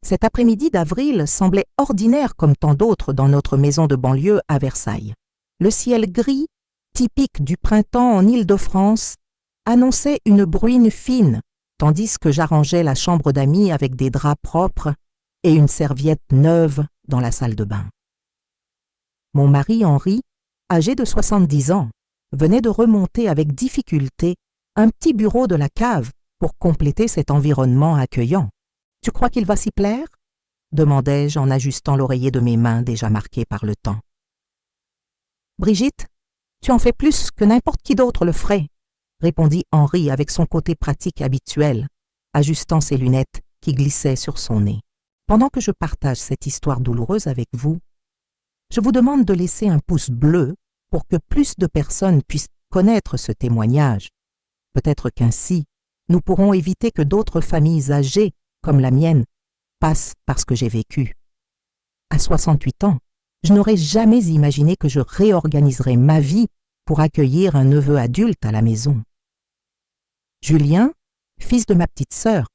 Cet après-midi d'avril semblait ordinaire comme tant d'autres dans notre maison de banlieue à Versailles. Le ciel gris, typique du printemps en Île-de-France, annonçait une bruine fine, tandis que j'arrangeais la chambre d'amis avec des draps propres et une serviette neuve dans la salle de bain. Mon mari Henri, âgé de 70 ans, venait de remonter avec difficulté un petit bureau de la cave pour compléter cet environnement accueillant. « Tu crois qu'il va s'y plaire ?» demandai-je en ajustant l'oreiller de mes mains déjà marquées par le temps. « Brigitte, tu en fais plus que n'importe qui d'autre le ferait, » répondit Henri avec son côté pratique habituel, ajustant ses lunettes qui glissaient sur son nez. « Pendant que je partage cette histoire douloureuse avec vous, je vous demande de laisser un pouce bleu pour que plus de personnes puissent connaître ce témoignage. Peut-être qu'ainsi, nous pourrons éviter que d'autres familles âgées, comme la mienne, passent par ce que j'ai vécu. À 68 ans, je n'aurais jamais imaginé que je réorganiserais ma vie pour accueillir un neveu adulte à la maison. Julien, fils de ma petite sœur,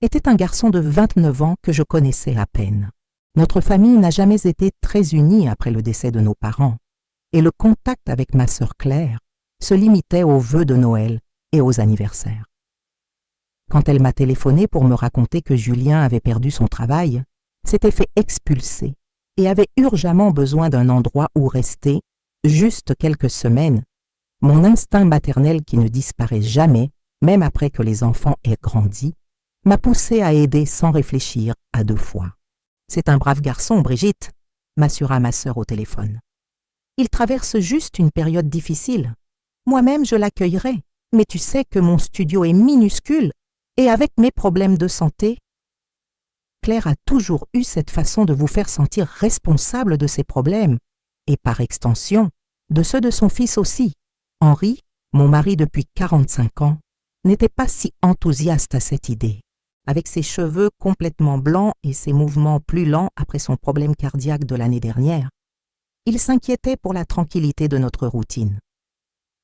était un garçon de 29 ans que je connaissais à peine. Notre famille n'a jamais été très unie après le décès de nos parents, et le contact avec ma sœur Claire se limitait aux vœux de Noël et aux anniversaires. Quand elle m'a téléphoné pour me raconter que Julien avait perdu son travail, s'était fait expulser et avait urgemment besoin d'un endroit où rester, juste quelques semaines, mon instinct maternel qui ne disparaît jamais, même après que les enfants aient grandi, m'a poussé à aider sans réfléchir à 2 fois. « C'est un brave garçon, Brigitte », m'assura ma sœur au téléphone. « Il traverse juste une période difficile. Moi-même, je l'accueillerai, mais tu sais que mon studio est minuscule et avec mes problèmes de santé, Claire a toujours eu cette façon de vous faire sentir responsable de ses problèmes et par extension, de ceux de son fils aussi. Henri, mon mari depuis 45 ans, n'était pas si enthousiaste à cette idée. Avec ses cheveux complètement blancs et ses mouvements plus lents après son problème cardiaque de l'année dernière, il s'inquiétait pour la tranquillité de notre routine.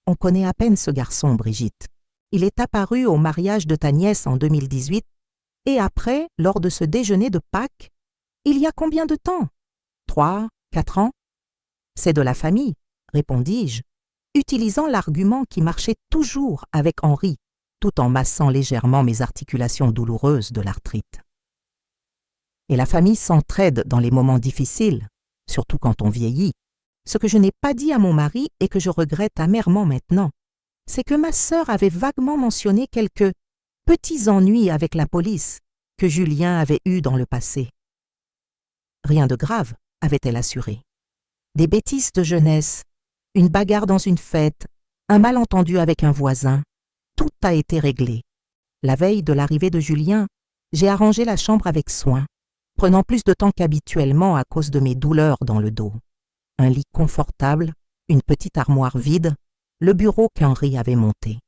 On connaît à peine ce garçon, Brigitte. Il est apparu au mariage de ta nièce en 2018 et après, lors de ce déjeuner de Pâques, il y a combien de temps? 3, 4 ans? C'est de la famille, répondis-je, utilisant l'argument qui marchait toujours avec Henri, tout en massant légèrement mes articulations douloureuses de l'arthrite. Et la famille s'entraide dans les moments difficiles, surtout quand on vieillit. Ce que je n'ai pas dit à mon mari et que je regrette amèrement maintenant, c'est que ma sœur avait vaguement mentionné quelques petits ennuis avec la police que Julien avait eus dans le passé. Rien de grave, avait-elle assuré. Des bêtises de jeunesse, une bagarre dans une fête, un malentendu avec un voisin, tout a été réglé. La veille de l'arrivée de Julien, j'ai arrangé la chambre avec soin, prenant plus de temps qu'habituellement à cause de mes douleurs dans le dos. Un lit confortable, une petite armoire vide, le bureau qu'Henri avait monté.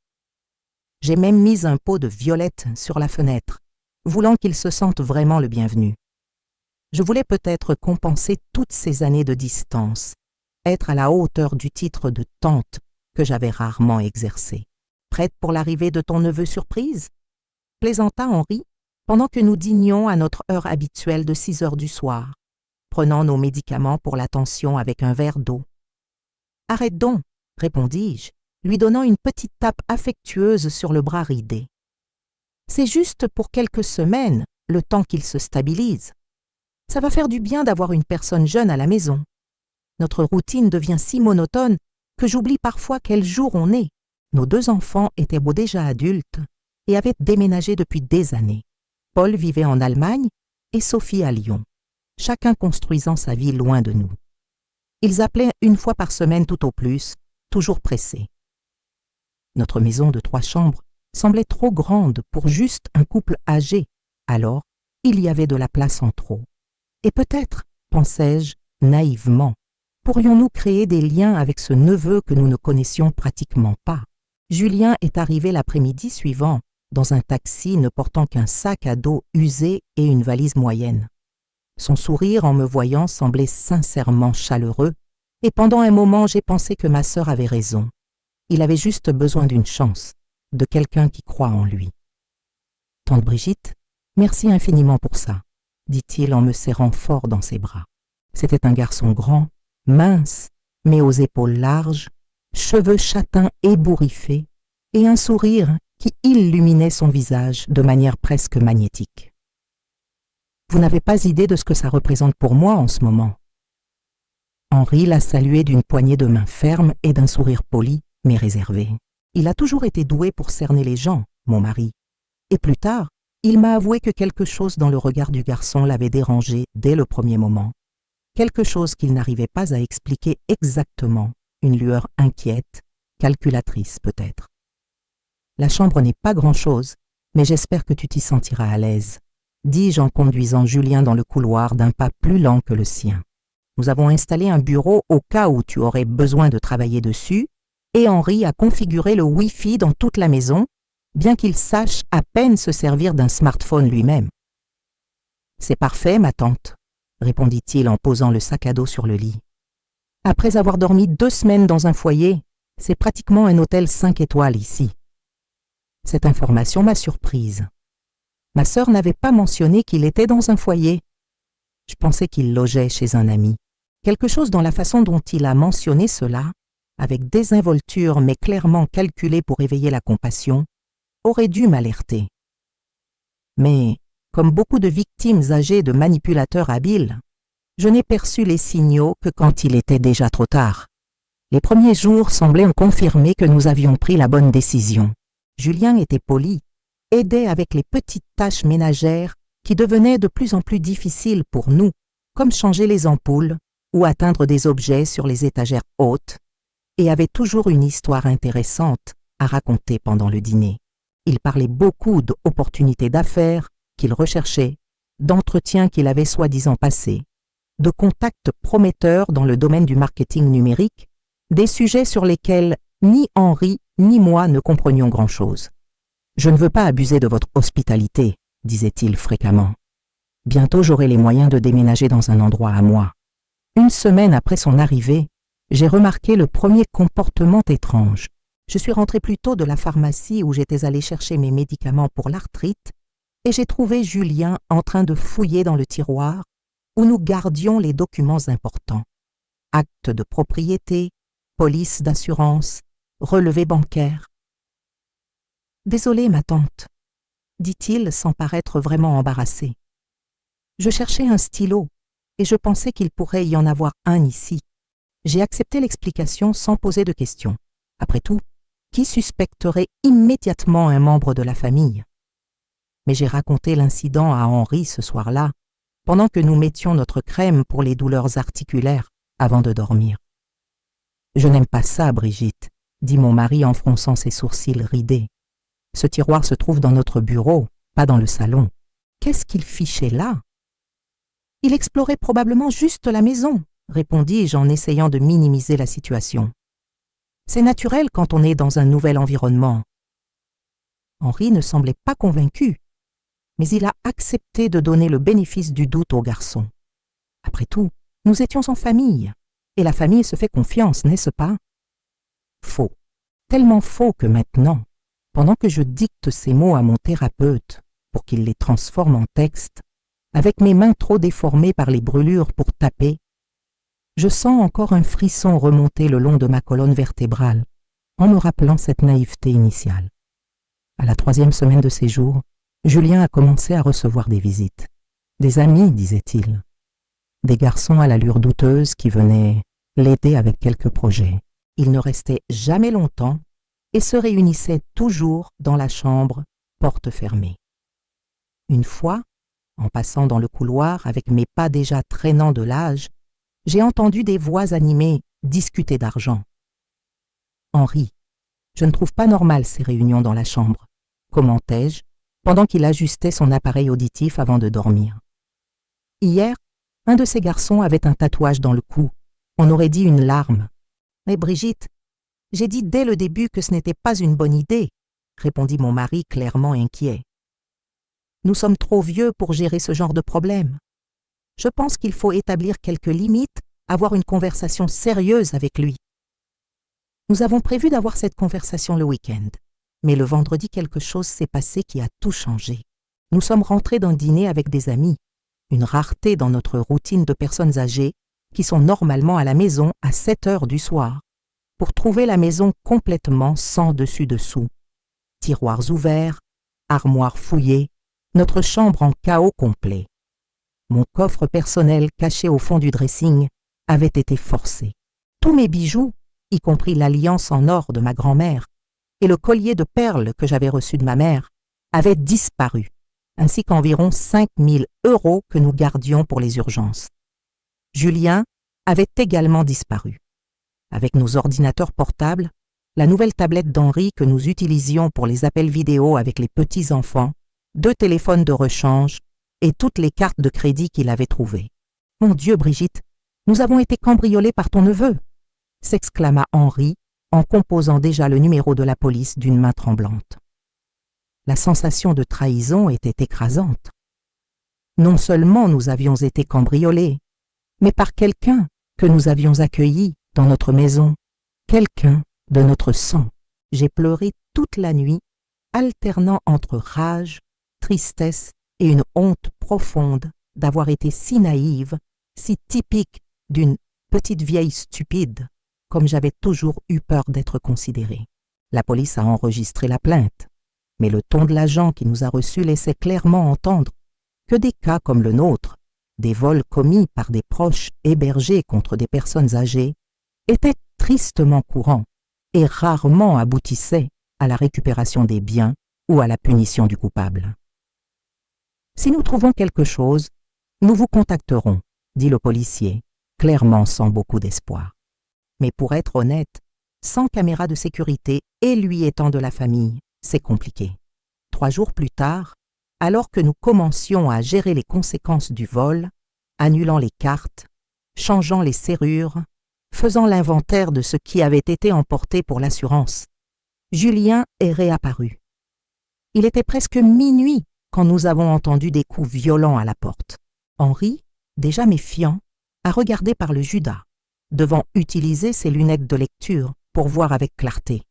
J'ai même mis un pot de violettes sur la fenêtre, voulant qu'il se sente vraiment le bienvenu. Je voulais peut-être compenser toutes ces années de distance, être à la hauteur du titre de tante que j'avais rarement exercé. Prête pour l'arrivée de ton neveu surprise? Plaisanta Henri, pendant que nous dînions à notre heure habituelle de 6 heures du soir, prenant nos médicaments pour la tension avec un verre d'eau. Arrête donc, répondis-je, lui donnant une petite tape affectueuse sur le bras ridé. C'est juste pour quelques semaines, le temps qu'il se stabilise. Ça va faire du bien d'avoir une personne jeune à la maison. Notre routine devient si monotone que j'oublie parfois quel jour on est. Nos 2 enfants étaient déjà adultes et avaient déménagé depuis des années. Paul vivait en Allemagne et Sophie à Lyon, chacun construisant sa vie loin de nous. Ils appelaient 1 fois par semaine tout au plus, toujours pressés. Notre maison de 3 chambres semblait trop grande pour juste un couple âgé, alors il y avait de la place en trop. Et peut-être, pensais-je naïvement, pourrions-nous créer des liens avec ce neveu que nous ne connaissions pratiquement pas. Julien est arrivé l'après-midi suivant, dans un taxi ne portant qu'un sac à dos usé et une valise moyenne. Son sourire en me voyant semblait sincèrement chaleureux, et pendant un moment j'ai pensé que ma sœur avait raison. Il avait juste besoin d'une chance, de quelqu'un qui croit en lui. Tante Brigitte, merci infiniment pour ça. dit-il en me serrant fort dans ses bras. C'était un garçon grand, mince, mais aux épaules larges, cheveux châtains ébouriffés, et un sourire qui illuminait son visage de manière presque magnétique. Vous n'avez pas idée de ce que ça représente pour moi en ce moment. Henri l'a salué d'une poignée de main ferme et d'un sourire poli, mais réservé. Il a toujours été doué pour cerner les gens, mon mari. Et plus tard, il m'a avoué que quelque chose dans le regard du garçon l'avait dérangé dès le premier moment. Quelque chose qu'il n'arrivait pas à expliquer exactement, une lueur inquiète, calculatrice peut-être. La chambre n'est pas grand-chose, mais j'espère que tu t'y sentiras à l'aise, dis-je en conduisant Julien dans le couloir d'un pas plus lent que le sien. Nous avons installé un bureau au cas où tu aurais besoin de travailler dessus, et Henri a configuré le Wi-Fi dans toute la maison, bien qu'il sache à peine se servir d'un smartphone lui-même. « C'est parfait, ma tante », répondit-il en posant le sac à dos sur le lit. « Après avoir dormi 2 semaines dans un foyer, c'est pratiquement un hôtel 5 étoiles ici. » Cette information m'a surprise. Ma sœur n'avait pas mentionné qu'il était dans un foyer. Je pensais qu'il logeait chez un ami. Quelque chose dans la façon dont il a mentionné cela, avec désinvolture mais clairement calculée pour éveiller la compassion, aurait dû m'alerter. Mais, comme beaucoup de victimes âgées de manipulateurs habiles, je n'ai perçu les signaux que quand il était déjà trop tard. Les premiers jours semblaient en confirmer que nous avions pris la bonne décision. Julien était poli, aidait avec les petites tâches ménagères qui devenaient de plus en plus difficiles pour nous, comme changer les ampoules ou atteindre des objets sur les étagères hautes, et avait toujours une histoire intéressante à raconter pendant le dîner. Il parlait beaucoup d'opportunités d'affaires qu'il recherchait, d'entretiens qu'il avait soi-disant passés, de contacts prometteurs dans le domaine du marketing numérique, des sujets sur lesquels ni Henri ni moi ne comprenions grand-chose. « Je ne veux pas abuser de votre hospitalité », disait-il fréquemment. « Bientôt j'aurai les moyens de déménager dans un endroit à moi. » 1 semaine après son arrivée, j'ai remarqué le premier comportement étrange. Je suis rentrée plus tôt de la pharmacie où j'étais allée chercher mes médicaments pour l'arthrite et j'ai trouvé Julien en train de fouiller dans le tiroir où nous gardions les documents importants. Actes de propriété, police d'assurance, relevé bancaire. « Désolée, ma tante, » dit-il sans paraître vraiment embarrassé. « Je cherchais un stylo et je pensais qu'il pourrait y en avoir un ici. » J'ai accepté l'explication sans poser de questions. Après tout, qui suspecterait immédiatement un membre de la famille? Mais j'ai raconté l'incident à Henri ce soir-là, pendant que nous mettions notre crème pour les douleurs articulaires avant de dormir. « Je n'aime pas ça, Brigitte, » dit mon mari en fronçant ses sourcils ridés. « Ce tiroir se trouve dans notre bureau, pas dans le salon. Qu'est-ce qu'il fichait là ?»« Il explorait probablement juste la maison, » répondis-je en essayant de minimiser la situation. « C'est naturel quand on est dans un nouvel environnement. » Henri ne semblait pas convaincu, mais il a accepté de donner le bénéfice du doute au garçon. Après tout, nous étions en famille, et la famille se fait confiance, n'est-ce pas? Faux, tellement faux que maintenant, pendant que je dicte ces mots à mon thérapeute pour qu'il les transforme en texte, avec mes mains trop déformées par les brûlures pour taper, je sens encore un frisson remonter le long de ma colonne vertébrale en me rappelant cette naïveté initiale. À la 3e semaine de séjour, Julien a commencé à recevoir des visites. Des amis, disait-il. Des garçons à l'allure douteuse qui venaient l'aider avec quelques projets. Ils ne restaient jamais longtemps et se réunissaient toujours dans la chambre, porte fermée. Une fois, en passant dans le couloir avec mes pas déjà traînants de l'âge, j'ai entendu des voix animées discuter d'argent. « Henri, je ne trouve pas normal ces réunions dans la chambre, » commentai-je, pendant qu'il ajustait son appareil auditif avant de dormir. Hier, un de ces garçons avait un tatouage dans le cou. On aurait dit une larme. « Mais Brigitte, j'ai dit dès le début que ce n'était pas une bonne idée, » répondit mon mari clairement inquiet. « Nous sommes trop vieux pour gérer ce genre de problème. Je pense qu'il faut établir quelques limites, avoir une conversation sérieuse avec lui. » Nous avons prévu d'avoir cette conversation le week-end, mais le vendredi quelque chose s'est passé qui a tout changé. Nous sommes rentrés d'un dîner avec des amis. une rareté dans notre routine de personnes âgées qui sont normalement à la maison à 7 heures du soir, pour trouver la maison complètement sans dessus-dessous. Tiroirs ouverts, armoires fouillées, notre chambre en chaos complet. Mon coffre personnel caché au fond du dressing avait été forcé. Tous mes bijoux, y compris l'alliance en or de ma grand-mère et le collier de perles que j'avais reçu de ma mère, avaient disparu, ainsi qu'environ 5 000 € que nous gardions pour les urgences. Julien avait également disparu. Avec nos ordinateurs portables, la nouvelle tablette d'Henri que nous utilisions pour les appels vidéo avec les petits-enfants, 2 téléphones de rechange et toutes les cartes de crédit qu'il avait trouvées. « Mon Dieu, Brigitte, nous avons été cambriolés par ton neveu !» s'exclama Henri en composant déjà le numéro de la police d'une main tremblante. La sensation de trahison était écrasante. Non seulement nous avions été cambriolés, mais par quelqu'un que nous avions accueilli dans notre maison, quelqu'un de notre sang. J'ai pleuré toute la nuit, alternant entre rage, tristesse et une honte profonde d'avoir été si naïve, si typique d'une petite vieille stupide, comme j'avais toujours eu peur d'être considérée. La police a enregistré la plainte, mais le ton de l'agent qui nous a reçus laissait clairement entendre que des cas comme le nôtre, des vols commis par des proches hébergés contre des personnes âgées, étaient tristement courants et rarement aboutissaient à la récupération des biens ou à la punition du coupable. « Si nous trouvons quelque chose, nous vous contacterons », dit le policier, clairement sans beaucoup d'espoir. Mais pour être honnête, sans caméra de sécurité et lui étant de la famille, c'est compliqué. 3 jours plus tard, alors que nous commencions à gérer les conséquences du vol, annulant les cartes, changeant les serrures, faisant l'inventaire de ce qui avait été emporté pour l'assurance, Julien est réapparu. Il était presque minuit quand nous avons entendu des coups violents à la porte. Henri, déjà méfiant, a regardé par le Judas, devant utiliser ses lunettes de lecture pour voir avec clarté.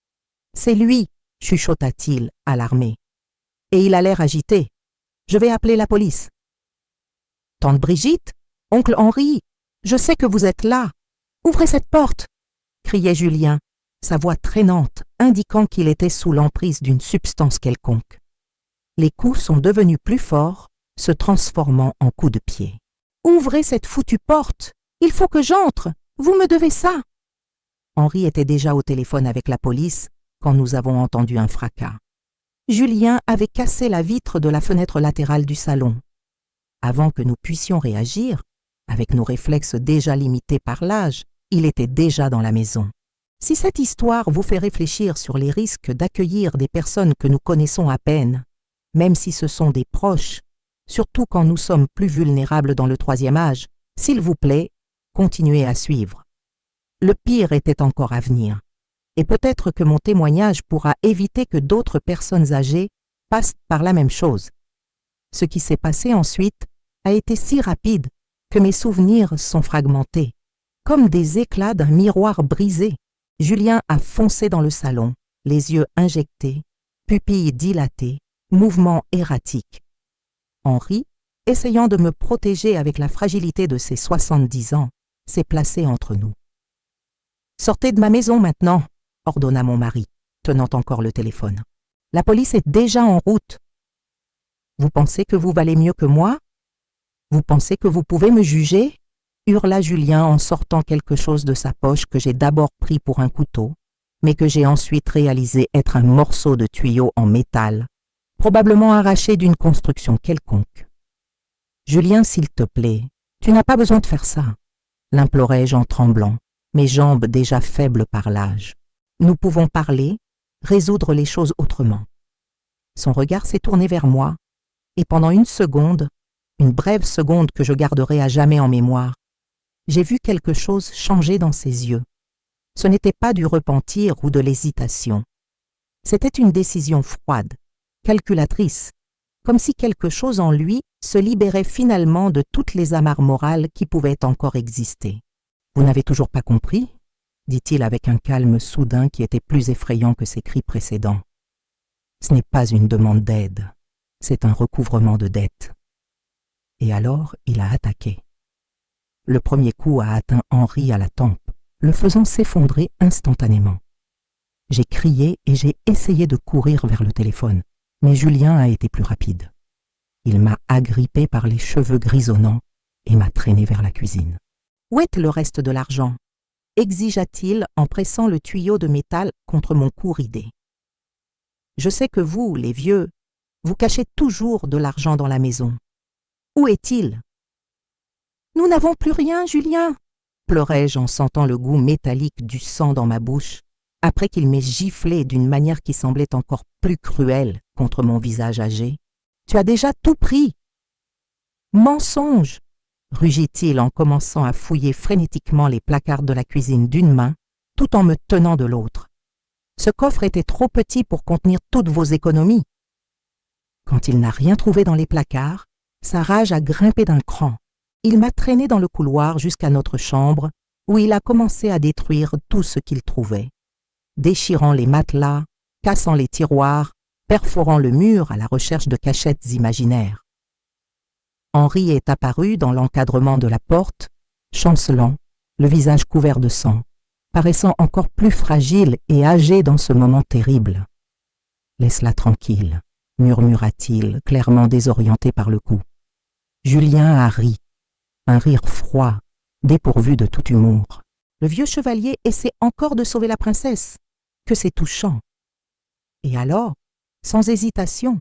« C'est lui !» chuchota-t-il, alarmé. Et il a l'air agité. « Je vais appeler la police. »« Tante Brigitte, oncle Henri, je sais que vous êtes là. Ouvrez cette porte !» criait Julien, sa voix traînante, indiquant qu'il était sous l'emprise d'une substance quelconque. Les coups sont devenus plus forts, se transformant en coups de pied. « Ouvrez cette foutue porte! Il faut que j'entre! Vous me devez ça !» Henri était déjà au téléphone avec la police quand nous avons entendu un fracas. Julien avait cassé la vitre de la fenêtre latérale du salon. Avant que nous puissions réagir, avec nos réflexes déjà limités par l'âge, il était déjà dans la maison. Si cette histoire vous fait réfléchir sur les risques d'accueillir des personnes que nous connaissons à peine, même si ce sont des proches, surtout quand nous sommes plus vulnérables dans le 3e âge, s'il vous plaît, continuez à suivre. Le pire était encore à venir, et peut-être que mon témoignage pourra éviter que d'autres personnes âgées passent par la même chose. Ce qui s'est passé ensuite a été si rapide que mes souvenirs sont fragmentés, comme des éclats d'un miroir brisé. Julien a foncé dans le salon, les yeux injectés, pupilles dilatées, mouvements erratiques. Henri, essayant de me protéger avec la fragilité de ses 70 ans, s'est placé entre nous. « Sortez de ma maison maintenant !» ordonna mon mari, tenant encore le téléphone. « La police est déjà en route. »« Vous pensez que vous valez mieux que moi ? Vous pensez que vous pouvez me juger ?» hurla Julien en sortant quelque chose de sa poche que j'ai d'abord pris pour un couteau, mais que j'ai ensuite réalisé être un morceau de tuyau en métal, probablement arraché d'une construction quelconque. « Julien, s'il te plaît, tu n'as pas besoin de faire ça !» l'implorai-je en tremblant, mes jambes déjà faibles par l'âge. « Nous pouvons parler, résoudre les choses autrement. » Son regard s'est tourné vers moi, et pendant une seconde, une brève seconde que je garderai à jamais en mémoire, j'ai vu quelque chose changer dans ses yeux. Ce n'était pas du repentir ou de l'hésitation. C'était une décision froide, calculatrice, comme si quelque chose en lui se libérait finalement de toutes les amarres morales qui pouvaient encore exister. « Vous n'avez toujours pas compris ?» dit-il avec un calme soudain qui était plus effrayant que ses cris précédents. « Ce n'est pas une demande d'aide, c'est un recouvrement de dette. Et alors, il a attaqué. Le premier coup a atteint Henri à la tempe, le faisant s'effondrer instantanément. J'ai crié et j'ai essayé de courir vers le téléphone, mais Julien a été plus rapide. Il m'a agrippé par les cheveux grisonnants et m'a traîné vers la cuisine. « Où est le reste de l'argent » exigea-t-il en pressant le tuyau de métal contre mon cou ridé. « Je sais que vous, les vieux, vous cachez toujours de l'argent dans la maison. Où est-il » ? « Nous n'avons plus rien, Julien !» pleurai-je en sentant le goût métallique du sang dans ma bouche, après qu'il m'ait giflé d'une manière qui semblait encore plus cruelle contre mon visage âgé. « Tu as déjà tout pris !»« Mensonge !» rugit-il en commençant à fouiller frénétiquement les placards de la cuisine d'une main, tout en me tenant de l'autre. Ce coffre était trop petit pour contenir toutes vos économies. Quand il n'a rien trouvé dans les placards, sa rage a grimpé d'un cran. Il m'a traîné dans le couloir jusqu'à notre chambre, où il a commencé à détruire tout ce qu'il trouvait, déchirant les matelas, cassant les tiroirs, perforant le mur à la recherche de cachettes imaginaires. Henri est apparu dans l'encadrement de la porte, chancelant, le visage couvert de sang, paraissant encore plus fragile et âgé dans ce moment terrible. « Laisse-la tranquille », murmura-t-il, clairement désorienté par le coup. Julien a ri, un rire froid, dépourvu de tout humour. Le vieux chevalier essaie encore de sauver la princesse. Que c'est touchant. Et alors, sans hésitation,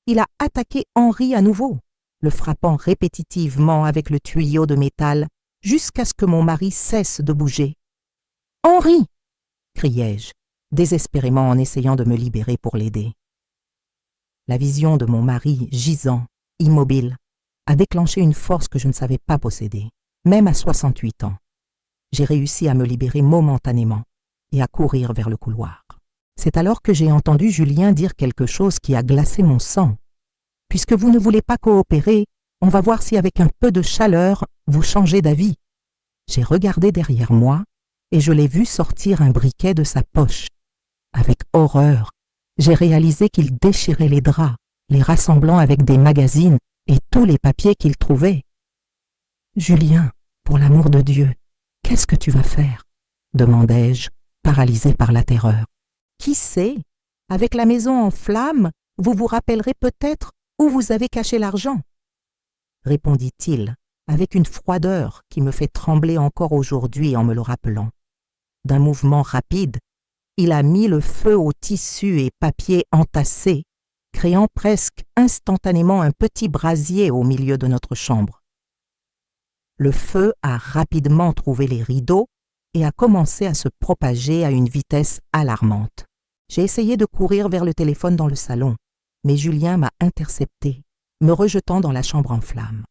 il a attaqué Henri à nouveau, le frappant répétitivement avec le tuyau de métal jusqu'à ce que mon mari cesse de bouger. « Henri !» criai-je, désespérément en essayant de me libérer pour l'aider. La vision de mon mari gisant, immobile, a déclenché une force que je ne savais pas posséder, même à 68 ans. J'ai réussi à me libérer momentanément et à courir vers le couloir. C'est alors que j'ai entendu Julien dire quelque chose qui a glacé mon sang. « Puisque vous ne voulez pas coopérer, on va voir si avec un peu de chaleur, vous changez d'avis. » J'ai regardé derrière moi et je l'ai vu sortir un briquet de sa poche. Avec horreur, j'ai réalisé qu'il déchirait les draps, les rassemblant avec des magazines et tous les papiers qu'il trouvait. « Julien, pour l'amour de Dieu, qu'est-ce que tu vas faire ?» demandai-je, paralysé par la terreur. « Qui sait, avec la maison en flammes, vous vous rappellerez peut-être où vous avez caché l'argent, » répondit-il, avec une froideur qui me fait trembler encore aujourd'hui en me le rappelant. D'un mouvement rapide, il a mis le feu aux tissus et papiers entassés, créant presque instantanément un petit brasier au milieu de notre chambre. Le feu a rapidement trouvé les rideaux et a commencé à se propager à une vitesse alarmante. J'ai essayé de courir vers le téléphone dans le salon, mais Julien m'a intercepté, me rejetant dans la chambre en flammes.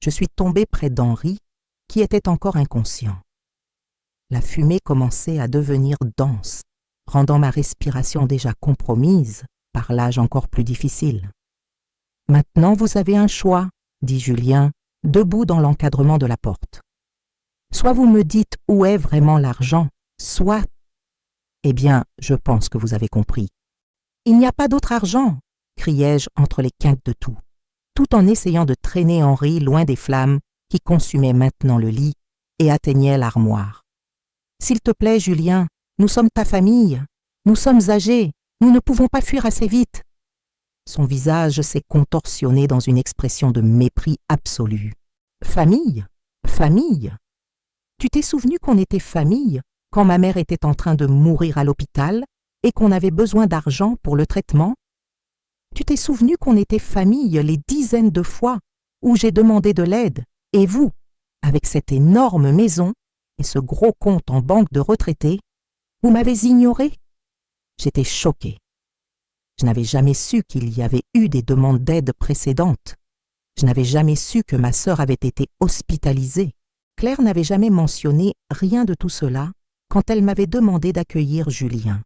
Je suis tombée près d'Henri, qui était encore inconscient. La fumée commençait à devenir dense, rendant ma respiration déjà compromise par l'âge encore plus difficile. « Maintenant, vous avez un choix, » dit Julien, debout dans l'encadrement de la porte. « Soit vous me dites où est vraiment l'argent, soit... » « Eh bien, je pense que vous avez compris. »« Il n'y a pas d'autre argent !» criai-je entre les quintes de tout en essayant de traîner Henri loin des flammes qui consumaient maintenant le lit et atteignaient l'armoire. « S'il te plaît, Julien, nous sommes ta famille, nous sommes âgés, nous ne pouvons pas fuir assez vite. » Son visage s'est contorsionné dans une expression de mépris absolu. « Famille ? Famille ? Tu t'es souvenu qu'on était famille quand ma mère était en train de mourir à l'hôpital et qu'on avait besoin d'argent pour le traitement? Tu t'es souvenu qu'on était famille les dizaines de fois où j'ai demandé de l'aide, et vous, avec cette énorme maison et ce gros compte en banque de retraités, vous m'avez ignoré? J'étais choquée. Je n'avais jamais su qu'il y avait eu des demandes d'aide précédentes. Je n'avais jamais su que ma sœur avait été hospitalisée. Claire n'avait jamais mentionné rien de tout cela quand elle m'avait demandé d'accueillir Julien.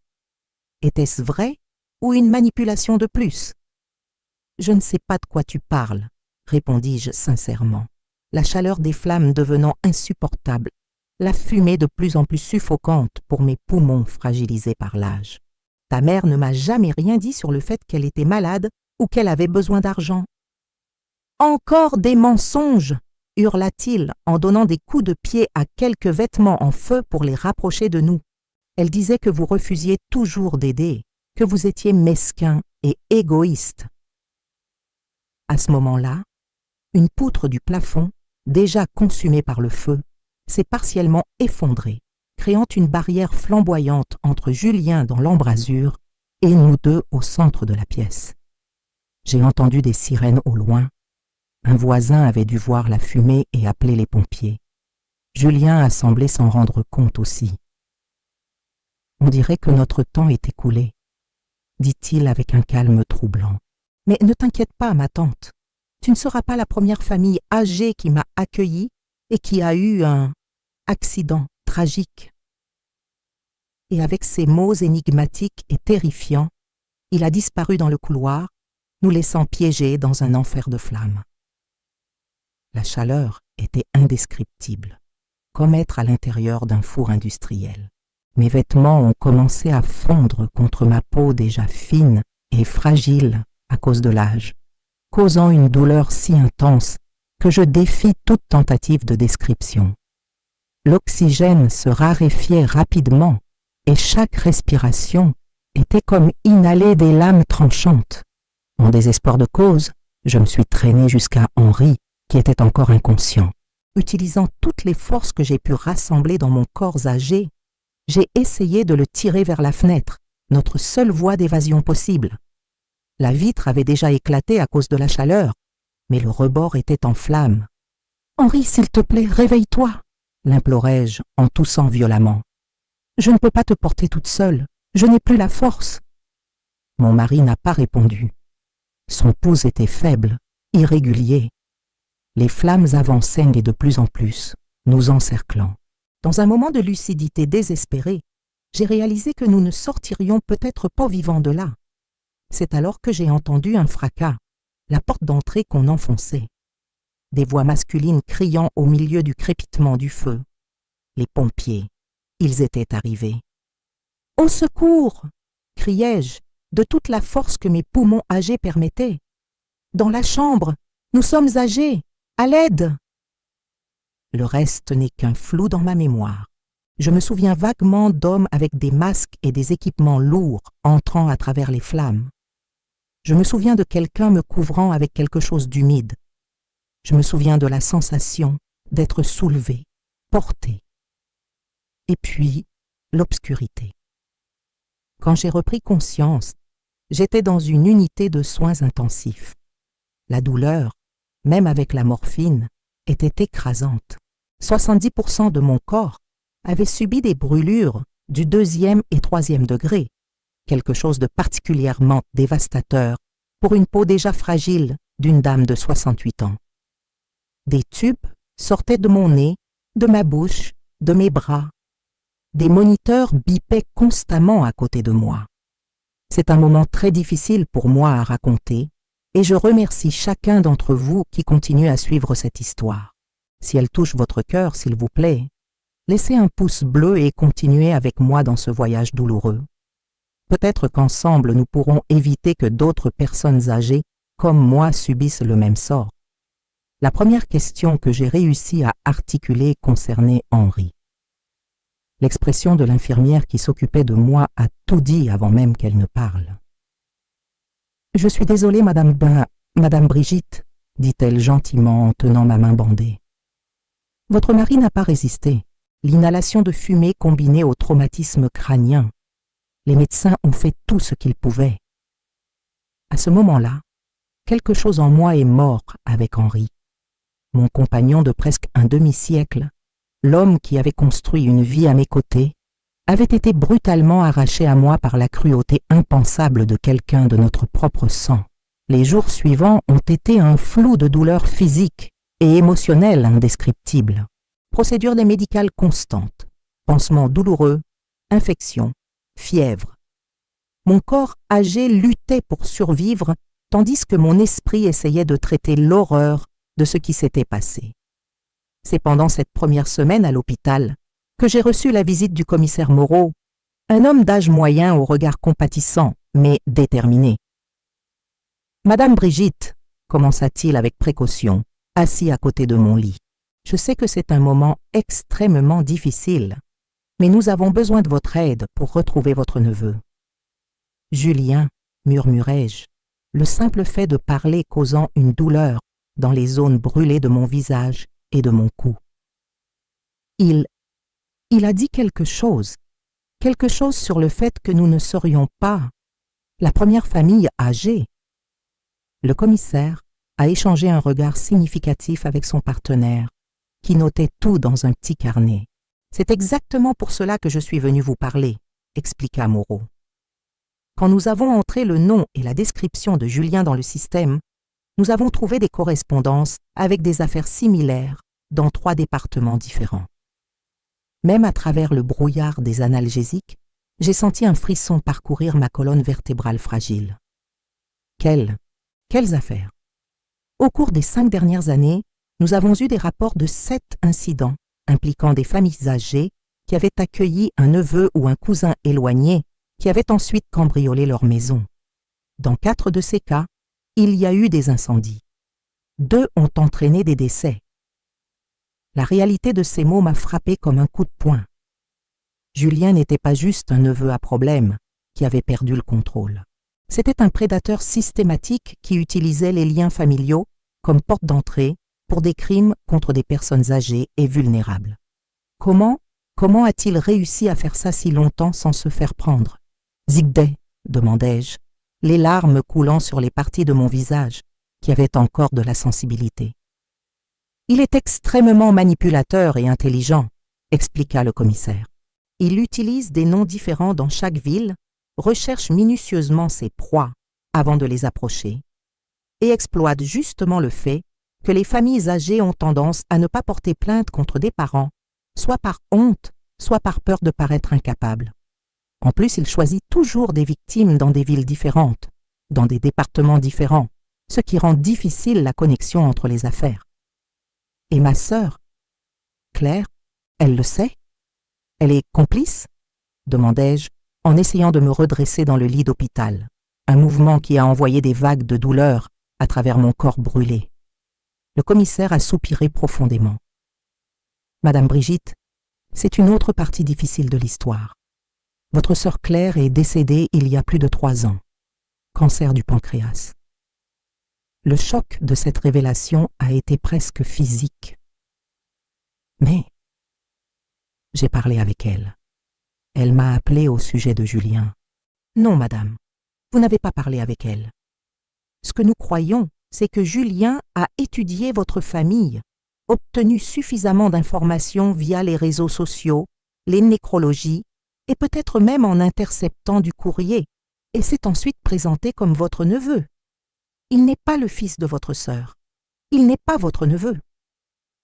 Était-ce vrai ou une manipulation de plus? « Je ne sais pas de quoi tu parles, » répondis-je sincèrement, la chaleur des flammes devenant insupportable, la fumée de plus en plus suffocante pour mes poumons fragilisés par l'âge. « Ta mère ne m'a jamais rien dit sur le fait qu'elle était malade ou qu'elle avait besoin d'argent. » Encore des mensonges !» hurla-t-il en donnant des coups de pied à quelques vêtements en feu pour les rapprocher de nous. Elle disait que vous refusiez toujours d'aider, que vous étiez mesquin et égoïste. À ce moment-là, une poutre du plafond, déjà consumée par le feu, s'est partiellement effondrée, créant une barrière flamboyante entre Julien dans l'embrasure et nous deux au centre de la pièce. J'ai entendu des sirènes au loin. Un voisin avait dû voir la fumée et appeler les pompiers. Julien a semblé s'en rendre compte aussi. « On dirait que notre temps est écoulé, » dit-il avec un calme troublant. « Mais ne t'inquiète pas, ma tante. Tu ne seras pas la première famille âgée qui m'a accueillie et qui a eu un accident tragique. » Et avec ces mots énigmatiques et terrifiants, il a disparu dans le couloir, nous laissant piégés dans un enfer de flammes. La chaleur était indescriptible, comme être à l'intérieur d'un four industriel. Mes vêtements ont commencé à fondre contre ma peau déjà fine et fragile à cause de l'âge, causant une douleur si intense que je défie toute tentative de description. L'oxygène se raréfiait rapidement et chaque respiration était comme inhaler des lames tranchantes. En désespoir de cause, je me suis traîné jusqu'à Henri, qui était encore inconscient. Utilisant toutes les forces que j'ai pu rassembler dans mon corps âgé, j'ai essayé de le tirer vers la fenêtre, notre seule voie d'évasion possible. La vitre avait déjà éclaté à cause de la chaleur, mais le rebord était en flammes. « Henri, s'il te plaît, réveille-toi » l'implorai-je en toussant violemment. « Je ne peux pas te porter toute seule, je n'ai plus la force. » Mon mari n'a pas répondu. Son pouls était faible, irrégulier. Les flammes avançaient et de plus en plus, nous encerclant. Dans un moment de lucidité désespérée, j'ai réalisé que nous ne sortirions peut-être pas vivants de là. C'est alors que j'ai entendu un fracas, la porte d'entrée qu'on enfonçait. Des voix masculines criant au milieu du crépitement du feu. Les pompiers, ils étaient arrivés. « Au secours !» criai-je, de toute la force que mes poumons âgés permettaient. « Dans la chambre, nous sommes âgés, à l'aide !» Le reste n'est qu'un flou dans ma mémoire. Je me souviens vaguement d'hommes avec des masques et des équipements lourds entrant à travers les flammes. Je me souviens de quelqu'un me couvrant avec quelque chose d'humide. Je me souviens de la sensation d'être soulevé, porté. Et puis, l'obscurité. Quand j'ai repris conscience, j'étais dans une unité de soins intensifs. La douleur, même avec la morphine, était écrasante. 70% de mon corps avait subi des brûlures du 2e et 3e degré, quelque chose de particulièrement dévastateur pour une peau déjà fragile d'une dame de 68 ans. Des tubes sortaient de mon nez, de ma bouche, de mes bras. Des moniteurs bipaient constamment à côté de moi. C'est un moment très difficile pour moi à raconter et je remercie chacun d'entre vous qui continue à suivre cette histoire. Si elle touche votre cœur, s'il vous plaît, laissez un pouce bleu et continuez avec moi dans ce voyage douloureux. Peut-être qu'ensemble nous pourrons éviter que d'autres personnes âgées comme moi subissent le même sort. La première question que j'ai réussi à articuler concernait Henri. L'expression de l'infirmière qui s'occupait de moi a tout dit avant même qu'elle ne parle. « Je suis désolée, Madame Brigitte, » dit-elle gentiment en tenant ma main bandée. « Votre mari n'a pas résisté. L'inhalation de fumée combinée au traumatisme crânien. Les médecins ont fait tout ce qu'ils pouvaient. » À ce moment-là, quelque chose en moi est mort avec Henri. Mon compagnon de presque un demi-siècle, l'homme qui avait construit une vie à mes côtés, avait été brutalement arraché à moi par la cruauté impensable de quelqu'un de notre propre sang. Les jours suivants ont été un flou de douleurs physiques et émotionnelles indescriptibles. Procédures médicales constantes, pansements douloureux, infections, fièvre. Mon corps âgé luttait pour survivre, tandis que mon esprit essayait de traiter l'horreur de ce qui s'était passé. C'est pendant cette première semaine à l'hôpital que j'ai reçu la visite du commissaire Moreau, un homme d'âge moyen au regard compatissant, mais déterminé. « Madame Brigitte, commença-t-il avec précaution, assis à côté de mon lit. Je sais que c'est un moment extrêmement difficile, mais nous avons besoin de votre aide pour retrouver votre neveu. Julien, murmurai-je, le simple fait de parler causant une douleur dans les zones brûlées de mon visage et de mon cou. Il a dit quelque chose sur le fait que nous ne serions pas la première famille âgée. Le commissaire a échangé un regard significatif avec son partenaire, qui notait tout dans un petit carnet. C'est exactement pour cela que je suis venu vous parler, expliqua Moreau. Quand nous avons entré le nom et la description de Julien dans le système, nous avons trouvé des correspondances avec des affaires similaires dans 3 départements différents. Même à travers le brouillard des analgésiques, j'ai senti un frisson parcourir ma colonne vertébrale fragile. Quelles affaires? Au cours des 5 dernières années, nous avons eu des rapports de 7 incidents impliquant des familles âgées qui avaient accueilli un neveu ou un cousin éloigné qui avait ensuite cambriolé leur maison. Dans 4 de ces cas, il y a eu des incendies. 2 ont entraîné des décès. La réalité de ces mots m'a frappé comme un coup de poing. Julien n'était pas juste un neveu à problème qui avait perdu le contrôle. C'était un prédateur systématique qui utilisait les liens familiaux comme porte d'entrée pour des crimes contre des personnes âgées et vulnérables. Comment a-t-il réussi à faire ça si longtemps sans se faire prendre? Zigday, demandai-je, les larmes coulant sur les parties de mon visage qui avaient encore de la sensibilité. Il est extrêmement manipulateur et intelligent, expliqua le commissaire. Il utilise des noms différents dans chaque ville, recherche minutieusement ses proies avant de les approcher et exploite justement le fait que les familles âgées ont tendance à ne pas porter plainte contre des parents, soit par honte, soit par peur de paraître incapables. En plus, il choisit toujours des victimes dans des villes différentes, dans des départements différents, ce qui rend difficile la connexion entre les affaires. Et ma sœur, Claire, elle le sait? Elle est complice? Demandai-je, en essayant de me redresser dans le lit d'hôpital, un mouvement qui a envoyé des vagues de douleur à travers mon corps brûlé. Le commissaire a soupiré profondément. Madame Brigitte, c'est une autre partie difficile de l'histoire. Votre sœur Claire est décédée il y a plus de 3 ans. Cancer du pancréas. Le choc de cette révélation a été presque physique. Mais j'ai parlé avec elle. Elle m'a appelé au sujet de Julien. Non, madame, vous n'avez pas parlé avec elle. Ce que nous croyons, c'est que Julien a étudié votre famille, obtenu suffisamment d'informations via les réseaux sociaux, les nécrologies, et peut-être même en interceptant du courrier, et s'est ensuite présenté comme votre neveu. Il n'est pas le fils de votre sœur. Il n'est pas votre neveu.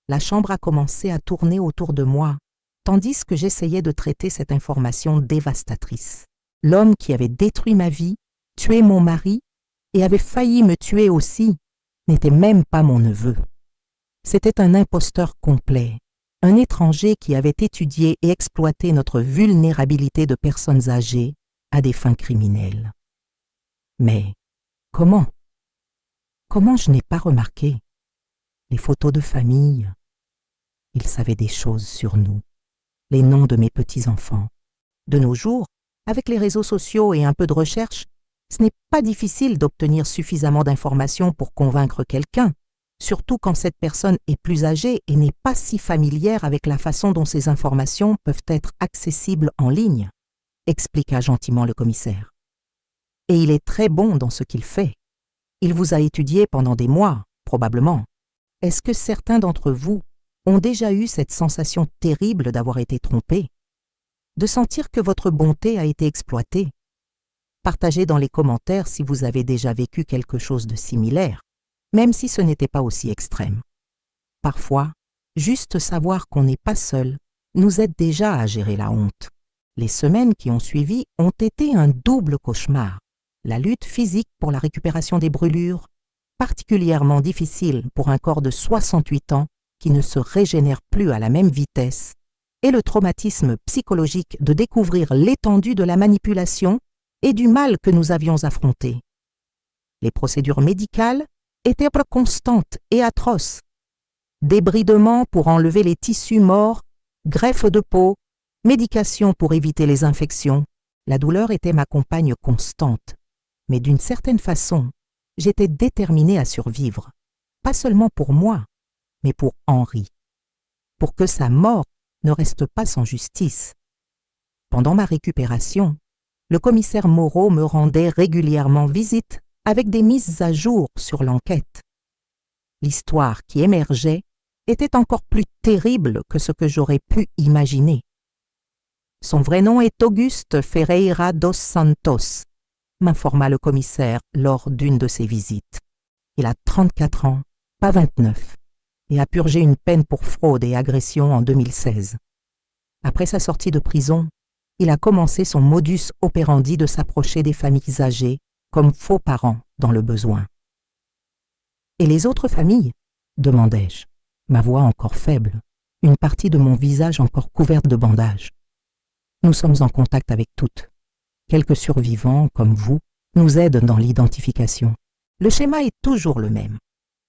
La chambre a commencé à tourner autour de moi, tandis que j'essayais de traiter cette information dévastatrice. L'homme qui avait détruit ma vie, tué mon mari, et avait failli me tuer aussi, n'était même pas mon neveu. C'était un imposteur complet, un étranger qui avait étudié et exploité notre vulnérabilité de personnes âgées à des fins criminelles. Mais comment je n'ai pas remarqué? Les photos de famille. Il savait des choses sur nous, les noms de mes petits-enfants. De nos jours, avec les réseaux sociaux et un peu de recherche, ce n'est pas difficile d'obtenir suffisamment d'informations pour convaincre quelqu'un, surtout quand cette personne est plus âgée et n'est pas si familière avec la façon dont ces informations peuvent être accessibles en ligne, expliqua gentiment le commissaire. Et il est très bon dans ce qu'il fait. Il vous a étudié pendant des mois, probablement. Est-ce que certains d'entre vous ont déjà eu cette sensation terrible d'avoir été trompés, de sentir que votre bonté a été exploitée? Partagez dans les commentaires si vous avez déjà vécu quelque chose de similaire, même si ce n'était pas aussi extrême. Parfois, juste savoir qu'on n'est pas seul nous aide déjà à gérer la honte. Les semaines qui ont suivi ont été un double cauchemar. La lutte physique pour la récupération des brûlures, particulièrement difficile pour un corps de 68 ans qui ne se régénère plus à la même vitesse, et le traumatisme psychologique de découvrir l'étendue de la manipulation et du mal que nous avions affronté. Les procédures médicales étaient constantes et atroces. Débridement pour enlever les tissus morts, greffe de peau, médication pour éviter les infections. La douleur était ma compagne constante, mais d'une certaine façon, j'étais déterminée à survivre, pas seulement pour moi, mais pour Henri, pour que sa mort ne reste pas sans justice. Pendant ma récupération, le commissaire Moreau me rendait régulièrement visite avec des mises à jour sur l'enquête. L'histoire qui émergeait était encore plus terrible que ce que j'aurais pu imaginer. Son vrai nom est Auguste Ferreira dos Santos, m'informa le commissaire lors d'une de ses visites. Il a 34 ans, pas 29, et a purgé une peine pour fraude et agression en 2016. Après sa sortie de prison, il a commencé son modus operandi de s'approcher des familles âgées comme faux parents dans le besoin. « Et les autres familles ?» demandai-je, ma voix encore faible, une partie de mon visage encore couverte de bandages. Nous sommes en contact avec toutes. Quelques survivants, comme vous, nous aident dans l'identification. Le schéma est toujours le même.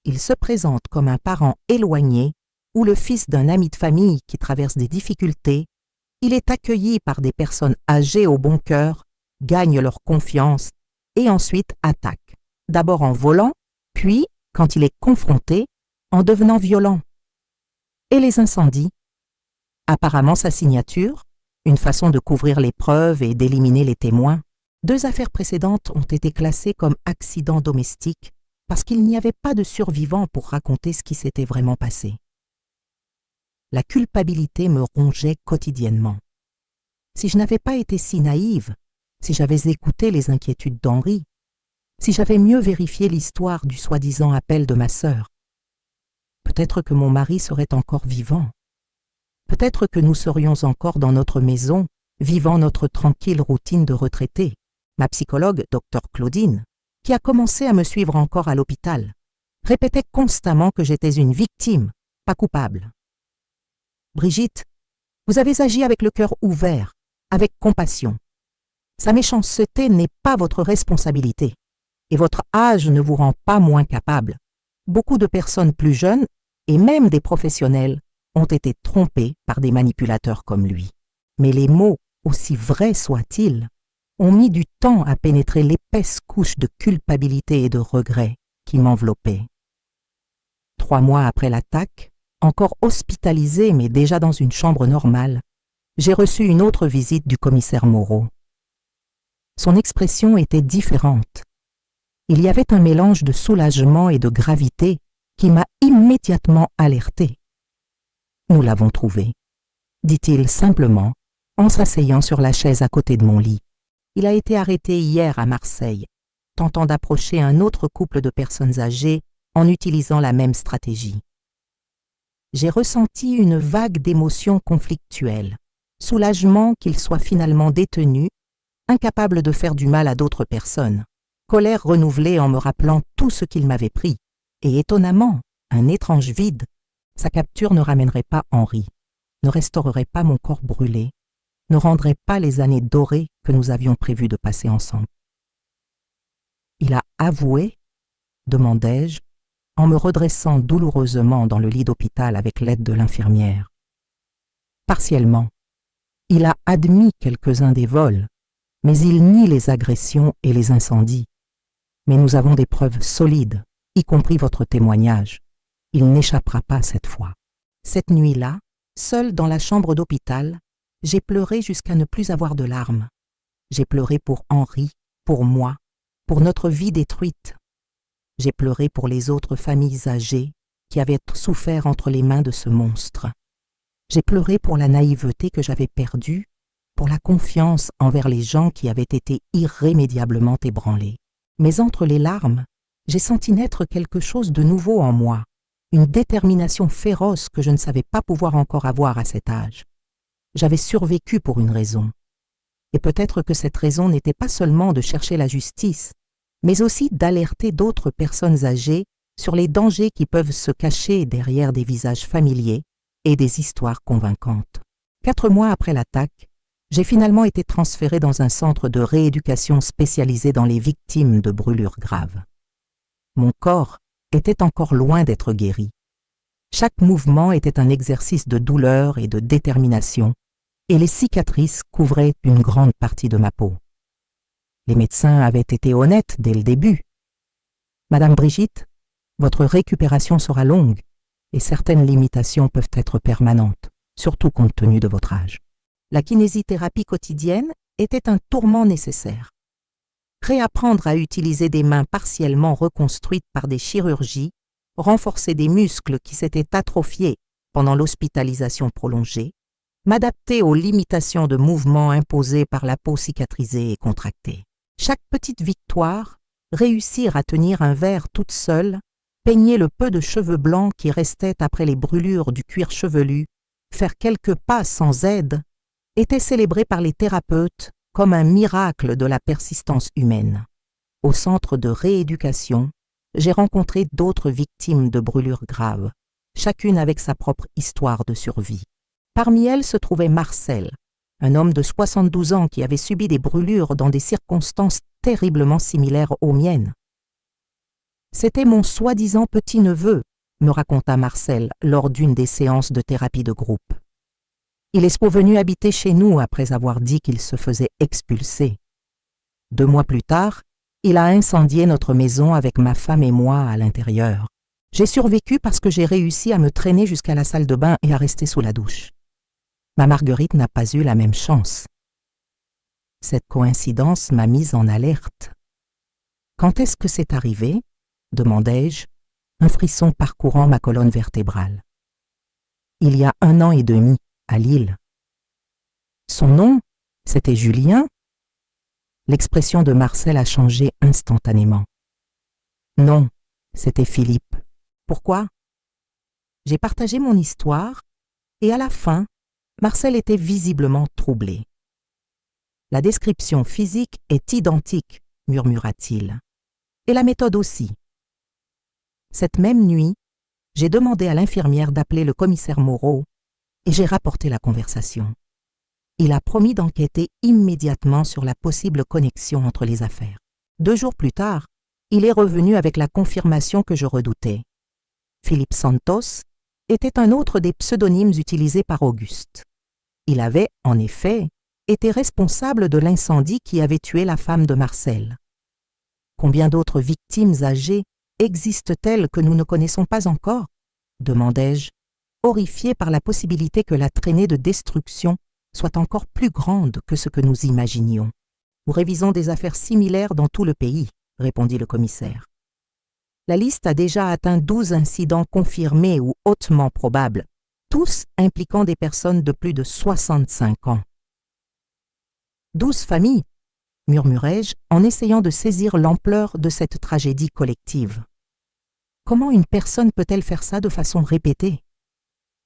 Il se présente comme un parent éloigné ou le fils d'un ami de famille qui traverse des difficultés. Il est accueilli par des personnes âgées au bon cœur, gagne leur confiance et ensuite attaque, d'abord en volant, puis, quand il est confronté, en devenant violent. Et les incendies? Apparemment sa signature, une façon de couvrir les preuves et d'éliminer les témoins. 2 affaires précédentes ont été classées comme accidents domestiques parce qu'il n'y avait pas de survivants pour raconter ce qui s'était vraiment passé. La culpabilité me rongeait quotidiennement. Si je n'avais pas été si naïve, si j'avais écouté les inquiétudes d'Henri, si j'avais mieux vérifié l'histoire du soi-disant appel de ma sœur, peut-être que mon mari serait encore vivant. Peut-être que nous serions encore dans notre maison, vivant notre tranquille routine de retraité. Ma psychologue, Dr Claudine, qui a commencé à me suivre encore à l'hôpital, répétait constamment que j'étais une victime, pas coupable. Brigitte, vous avez agi avec le cœur ouvert, avec compassion. Sa méchanceté n'est pas votre responsabilité, et votre âge ne vous rend pas moins capable. Beaucoup de personnes plus jeunes, et même des professionnels, ont été trompés par des manipulateurs comme lui. Mais les mots, aussi vrais soient-ils, ont mis du temps à pénétrer l'épaisse couche de culpabilité et de regret qui m'enveloppait. 3 mois après l'attaque, encore hospitalisé mais déjà dans une chambre normale, j'ai reçu une autre visite du commissaire Moreau. Son expression était différente. Il y avait un mélange de soulagement et de gravité qui m'a immédiatement alerté. « Nous l'avons trouvé », dit-il simplement en s'asseyant sur la chaise à côté de mon lit. Il a été arrêté hier à Marseille, tentant d'approcher un autre couple de personnes âgées en utilisant la même stratégie. J'ai ressenti une vague d'émotions conflictuelles, soulagement qu'il soit finalement détenu, incapable de faire du mal à d'autres personnes, colère renouvelée en me rappelant tout ce qu'il m'avait pris, et étonnamment, un étrange vide. Sa capture ne ramènerait pas Henri, ne restaurerait pas mon corps brûlé, ne rendrait pas les années dorées que nous avions prévu de passer ensemble. Il a avoué, demandai-je, en me redressant douloureusement dans le lit d'hôpital avec l'aide de l'infirmière. Partiellement. Il a admis quelques-uns des vols, mais il nie les agressions et les incendies. Mais nous avons des preuves solides, y compris votre témoignage. Il n'échappera pas cette fois. Cette nuit-là, seule dans la chambre d'hôpital, j'ai pleuré jusqu'à ne plus avoir de larmes. J'ai pleuré pour Henri, pour moi, pour notre vie détruite. J'ai pleuré pour les autres familles âgées qui avaient souffert entre les mains de ce monstre. J'ai pleuré pour la naïveté que j'avais perdue, pour la confiance envers les gens qui avaient été irrémédiablement ébranlés. Mais entre les larmes, j'ai senti naître quelque chose de nouveau en moi, une détermination féroce que je ne savais pas pouvoir encore avoir à cet âge. J'avais survécu pour une raison. Et peut-être que cette raison n'était pas seulement de chercher la justice, mais aussi d'alerter d'autres personnes âgées sur les dangers qui peuvent se cacher derrière des visages familiers et des histoires convaincantes. 4 mois après l'attaque, j'ai finalement été transféré dans un centre de rééducation spécialisé dans les victimes de brûlures graves. Mon corps, était encore loin d'être guérie. Chaque mouvement était un exercice de douleur et de détermination, et les cicatrices couvraient une grande partie de ma peau. Les médecins avaient été honnêtes dès le début. « Madame Brigitte, votre récupération sera longue et certaines limitations peuvent être permanentes, surtout compte tenu de votre âge. » La kinésithérapie quotidienne était un tourment nécessaire. Réapprendre à utiliser des mains partiellement reconstruites par des chirurgies, renforcer des muscles qui s'étaient atrophiés pendant l'hospitalisation prolongée, m'adapter aux limitations de mouvements imposées par la peau cicatrisée et contractée. Chaque petite victoire, réussir à tenir un verre toute seule, peigner le peu de cheveux blancs qui restaient après les brûlures du cuir chevelu, faire quelques pas sans aide, était célébré par les thérapeutes comme un miracle de la persistance humaine. Au centre de rééducation, j'ai rencontré d'autres victimes de brûlures graves, chacune avec sa propre histoire de survie. Parmi elles se trouvait Marcel, un homme de 72 ans qui avait subi des brûlures dans des circonstances terriblement similaires aux miennes. « C'était mon soi-disant petit-neveu », me raconta Marcel lors d'une des séances de thérapie de groupe. Il est venu habiter chez nous après avoir dit qu'il se faisait expulser. 2 mois plus tard, il a incendié notre maison avec ma femme et moi à l'intérieur. J'ai survécu parce que j'ai réussi à me traîner jusqu'à la salle de bain et à rester sous la douche. Ma Marguerite n'a pas eu la même chance. Cette coïncidence m'a mise en alerte. « Quand est-ce que c'est arrivé ?» demandai-je, un frisson parcourant ma colonne vertébrale. « Il y a 1 an et demi, à Lille. » Son nom, c'était Julien. L'expression de Marcel a changé instantanément. Non, c'était Philippe. Pourquoi? J'ai partagé mon histoire et à la fin, Marcel était visiblement troublé. La description physique est identique, murmura-t-il. Et la méthode aussi. Cette même nuit, j'ai demandé à l'infirmière d'appeler le commissaire Moreau et j'ai rapporté la conversation. Il a promis d'enquêter immédiatement sur la possible connexion entre les affaires. 2 jours plus tard, il est revenu avec la confirmation que je redoutais. Philippe Santos était un autre des pseudonymes utilisés par Auguste. Il avait, en effet, été responsable de l'incendie qui avait tué la femme de Marcel. Combien d'autres victimes âgées existent-elles que nous ne connaissons pas encore? Demandai-je, horrifié par la possibilité que la traînée de destruction soit encore plus grande que ce que nous imaginions. Nous révisons des affaires similaires dans tout le pays, répondit le commissaire. La liste a déjà atteint 12 incidents confirmés ou hautement probables, tous impliquant des personnes de plus de 65 ans. 12 familles, murmurai-je en essayant de saisir l'ampleur de cette tragédie collective. Comment une personne peut-elle faire ça de façon répétée?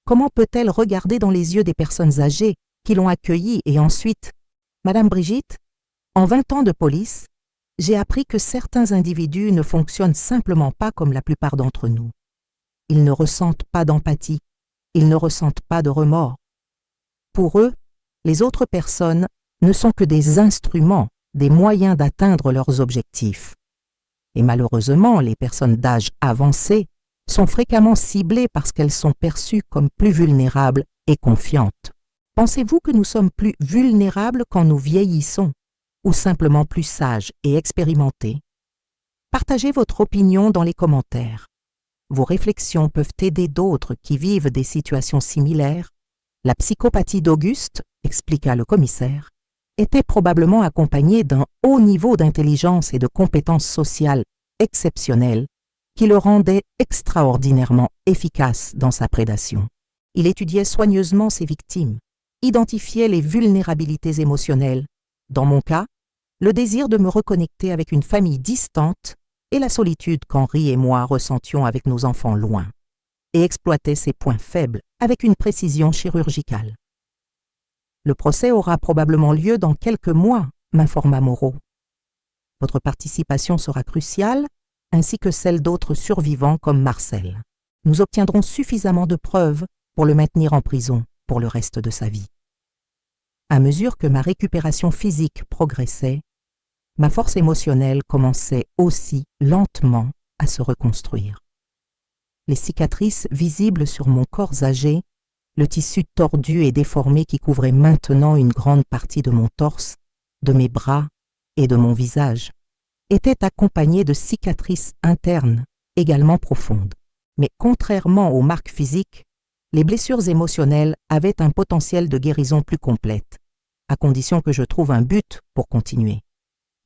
Comment peut-elle regarder dans les yeux des personnes âgées qui l'ont accueillie et ensuite, Madame Brigitte, en 20 ans de police, j'ai appris que certains individus ne fonctionnent simplement pas comme la plupart d'entre nous. Ils ne ressentent pas d'empathie, ils ne ressentent pas de remords. Pour eux, les autres personnes ne sont que des instruments, des moyens d'atteindre leurs objectifs. Et malheureusement, les personnes d'âge avancé sont fréquemment ciblées parce qu'elles sont perçues comme plus vulnérables et confiantes. Pensez-vous que nous sommes plus vulnérables quand nous vieillissons ou simplement plus sages et expérimentés? Partagez votre opinion dans les commentaires. Vos réflexions peuvent aider d'autres qui vivent des situations similaires. La psychopathie d'Auguste, expliqua le commissaire, était probablement accompagnée d'un haut niveau d'intelligence et de compétences sociales exceptionnelles qui le rendait extraordinairement efficace dans sa prédation. Il étudiait soigneusement ses victimes, identifiait les vulnérabilités émotionnelles, dans mon cas, le désir de me reconnecter avec une famille distante et la solitude qu'Henri et moi ressentions avec nos enfants loin, et exploitait ses points faibles avec une précision chirurgicale. Le procès aura probablement lieu dans quelques mois, m'informa Moreau. Votre participation sera cruciale, ainsi que celle d'autres survivants comme Marcel. Nous obtiendrons suffisamment de preuves pour le maintenir en prison pour le reste de sa vie. À mesure que ma récupération physique progressait, ma force émotionnelle commençait aussi lentement à se reconstruire. les cicatrices visibles sur mon corps âgé, le tissu tordu et déformé qui couvrait maintenant une grande partie de mon torse, de mes bras et de mon visage, étaient accompagnés de cicatrices internes également profondes. Mais contrairement aux marques physiques, les blessures émotionnelles avaient un potentiel de guérison plus complète, à condition que je trouve un but pour continuer.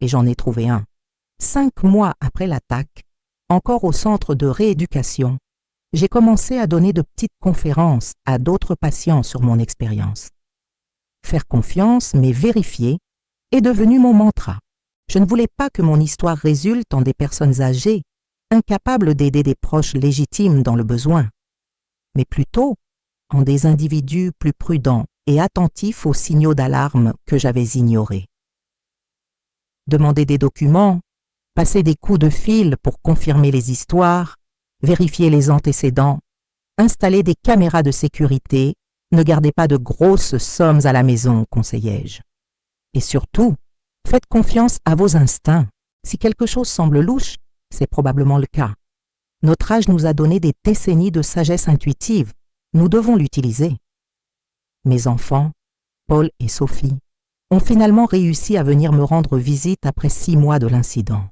Et j'en ai trouvé un. 5 mois après l'attaque, encore au centre de rééducation, j'ai commencé à donner de petites conférences à d'autres patients sur mon expérience. Faire confiance, mais vérifier, est devenu mon mantra. Je ne voulais pas que mon histoire résulte en des personnes âgées, incapables d'aider des proches légitimes dans le besoin, mais plutôt en des individus plus prudents et attentifs aux signaux d'alarme que j'avais ignorés. Demander des documents, passer des coups de fil pour confirmer les histoires, vérifier les antécédents, installer des caméras de sécurité, ne gardez pas de grosses sommes à la maison, conseillais-je. Et surtout, faites confiance à vos instincts. Si quelque chose semble louche, c'est probablement le cas. Notre âge nous a donné des décennies de sagesse intuitive. Nous devons l'utiliser. Mes enfants, Paul et Sophie, ont finalement réussi à venir me rendre visite après 6 mois de l'incident.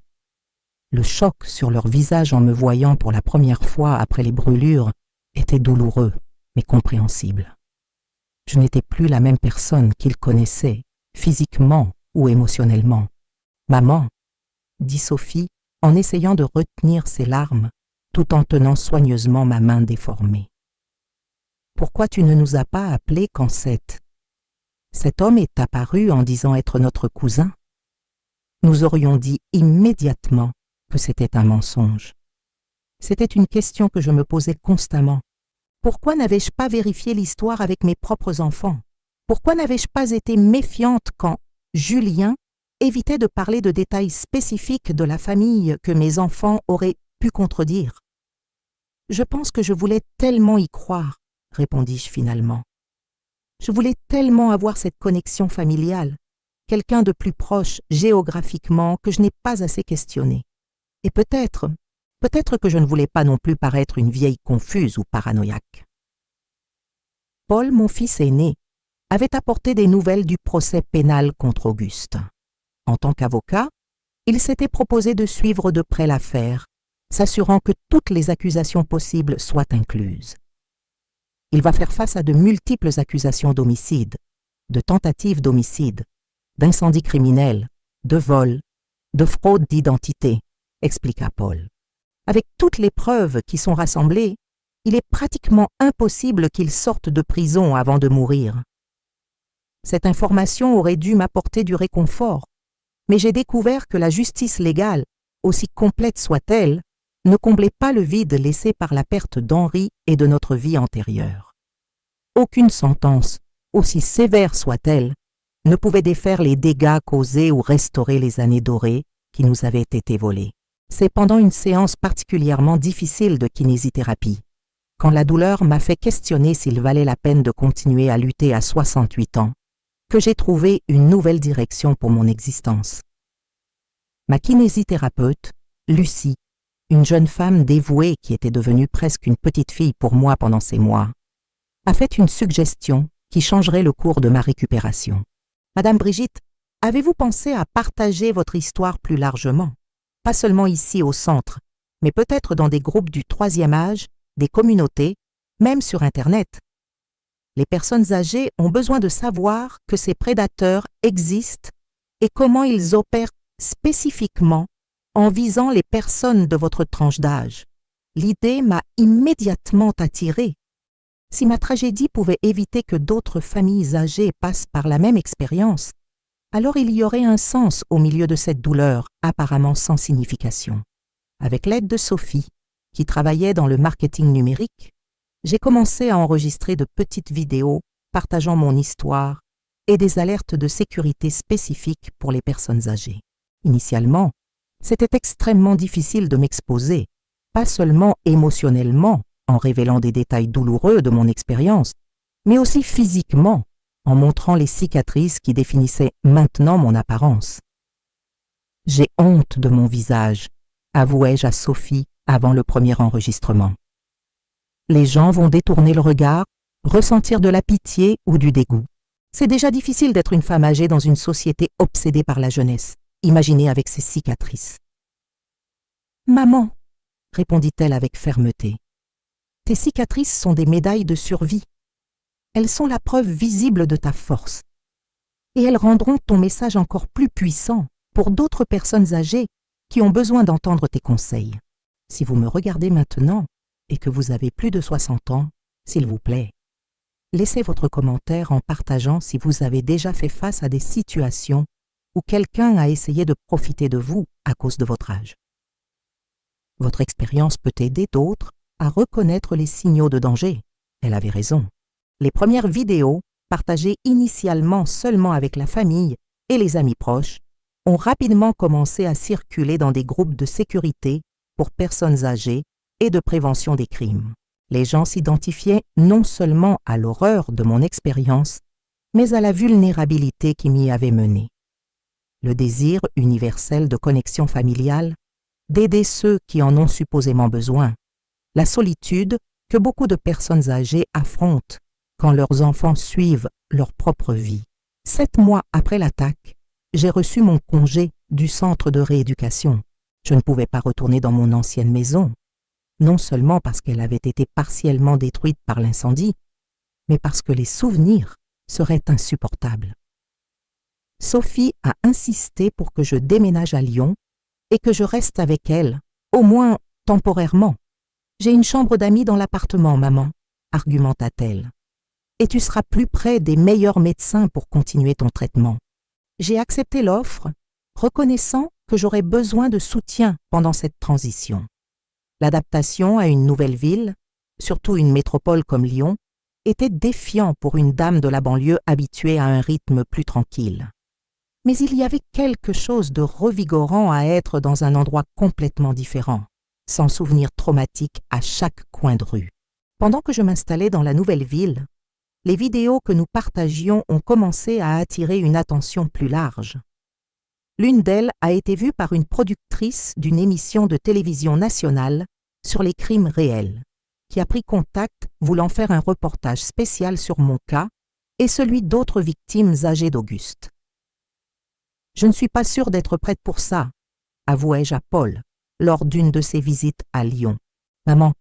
Le choc sur leur visage en me voyant pour la première fois après les brûlures était douloureux, mais compréhensible. Je n'étais plus la même personne qu'ils connaissaient, physiquement ou émotionnellement. « Maman », dit Sophie en essayant de retenir ses larmes, tout en tenant soigneusement ma main déformée. « Pourquoi tu ne nous as pas appelés quand cet homme est apparu en disant être notre cousin? Nous aurions dit immédiatement que c'était un mensonge. C'était une question que je me posais constamment. Pourquoi n'avais-je pas vérifié l'histoire avec mes propres enfants? Pourquoi n'avais-je pas été méfiante quand Julien évitait de parler de détails spécifiques de la famille que mes enfants auraient pu contredire? Je pense que je voulais tellement y croire, répondis-je finalement. Je voulais tellement avoir cette connexion familiale, quelqu'un de plus proche géographiquement que je n'ai pas assez questionné. Et peut-être que je ne voulais pas non plus paraître une vieille confuse ou paranoïaque. Paul, mon fils aîné, avait apporté des nouvelles du procès pénal contre Auguste. En tant qu'avocat, il s'était proposé de suivre de près l'affaire, s'assurant que toutes les accusations possibles soient incluses. Il va faire face à de multiples accusations d'homicide, de tentative d'homicide, d'incendie criminel, de vol, de fraude d'identité, expliqua Paul. Avec toutes les preuves qui sont rassemblées, il est pratiquement impossible qu'il sorte de prison avant de mourir. Cette information aurait dû m'apporter du réconfort, mais j'ai découvert que la justice légale, aussi complète soit-elle, ne comblait pas le vide laissé par la perte d'Henri et de notre vie antérieure. Aucune sentence, aussi sévère soit-elle, ne pouvait défaire les dégâts causés ou restaurer les années dorées qui nous avaient été volées. C'est pendant une séance particulièrement difficile de kinésithérapie, quand la douleur m'a fait questionner s'il valait la peine de continuer à lutter à 68 ans, que j'ai trouvé une nouvelle direction pour mon existence. Ma kinésithérapeute, Lucie, une jeune femme dévouée qui était devenue presque une petite fille pour moi pendant ces mois, a fait une suggestion qui changerait le cours de ma récupération. « Madame Brigitte, avez-vous pensé à partager votre histoire plus largement? Pas seulement ici au centre, mais peut-être dans des groupes du 3e âge, des communautés, même sur Internet. Les personnes âgées ont besoin de savoir que ces prédateurs existent et comment ils opèrent spécifiquement en visant les personnes de votre tranche d'âge. L'idée m'a immédiatement attirée. Si ma tragédie pouvait éviter que d'autres familles âgées passent par la même expérience, alors il y aurait un sens au milieu de cette douleur apparemment sans signification. Avec l'aide de Sophie, qui travaillait dans le marketing numérique, j'ai commencé à enregistrer de petites vidéos partageant mon histoire et des alertes de sécurité spécifiques pour les personnes âgées. Initialement, c'était extrêmement difficile de m'exposer, pas seulement émotionnellement en révélant des détails douloureux de mon expérience, mais aussi physiquement en montrant les cicatrices qui définissaient maintenant mon apparence. « J'ai honte de mon visage », avouai-je à Sophie avant le premier enregistrement. Les gens vont détourner le regard, ressentir de la pitié ou du dégoût. C'est déjà difficile d'être une femme âgée dans une société obsédée par la jeunesse. Imaginez avec ses cicatrices. « Maman !» répondit-elle avec fermeté. « Tes cicatrices sont des médailles de survie. Elles sont la preuve visible de ta force. Et elles rendront ton message encore plus puissant pour d'autres personnes âgées qui ont besoin d'entendre tes conseils. Si vous me regardez maintenant et que vous avez plus de 60 ans, s'il vous plaît, laissez votre commentaire en partageant si vous avez déjà fait face à des situations où quelqu'un a essayé de profiter de vous à cause de votre âge. Votre expérience peut aider d'autres à reconnaître les signaux de danger. Elle avait raison. Les premières vidéos, partagées initialement seulement avec la famille et les amis proches, ont rapidement commencé à circuler dans des groupes de sécurité pour personnes âgées et de prévention des crimes. Les gens s'identifiaient non seulement à l'horreur de mon expérience, mais à la vulnérabilité qui m'y avait mené. Le désir universel de connexion familiale, d'aider ceux qui en ont supposément besoin, la solitude que beaucoup de personnes âgées affrontent quand leurs enfants suivent leur propre vie. 7 mois après l'attaque, j'ai reçu mon congé du centre de rééducation. Je ne pouvais pas retourner dans mon ancienne maison, non seulement parce qu'elle avait été partiellement détruite par l'incendie, mais parce que les souvenirs seraient insupportables. Sophie a insisté pour que je déménage à Lyon et que je reste avec elle, au moins temporairement. J'ai une chambre d'amis dans l'appartement, maman, argumenta-t-elle. Et tu seras plus près des meilleurs médecins pour continuer ton traitement. J'ai accepté l'offre, reconnaissant que j'aurais besoin de soutien pendant cette transition. L'adaptation à une nouvelle ville, surtout une métropole comme Lyon, était défiant pour une dame de la banlieue habituée à un rythme plus tranquille. Mais il y avait quelque chose de revigorant à être dans un endroit complètement différent, sans souvenirs traumatiques à chaque coin de rue. Pendant que je m'installais dans la nouvelle ville, les vidéos que nous partagions ont commencé à attirer une attention plus large. L'une d'elles a été vue par une productrice d'une émission de télévision nationale sur les crimes réels, qui a pris contact voulant faire un reportage spécial sur mon cas et celui d'autres victimes âgées d'Auguste. « Je ne suis pas sûre d'être prête pour ça », avouai-je à Paul lors d'une de ses visites à Lyon. « Maman,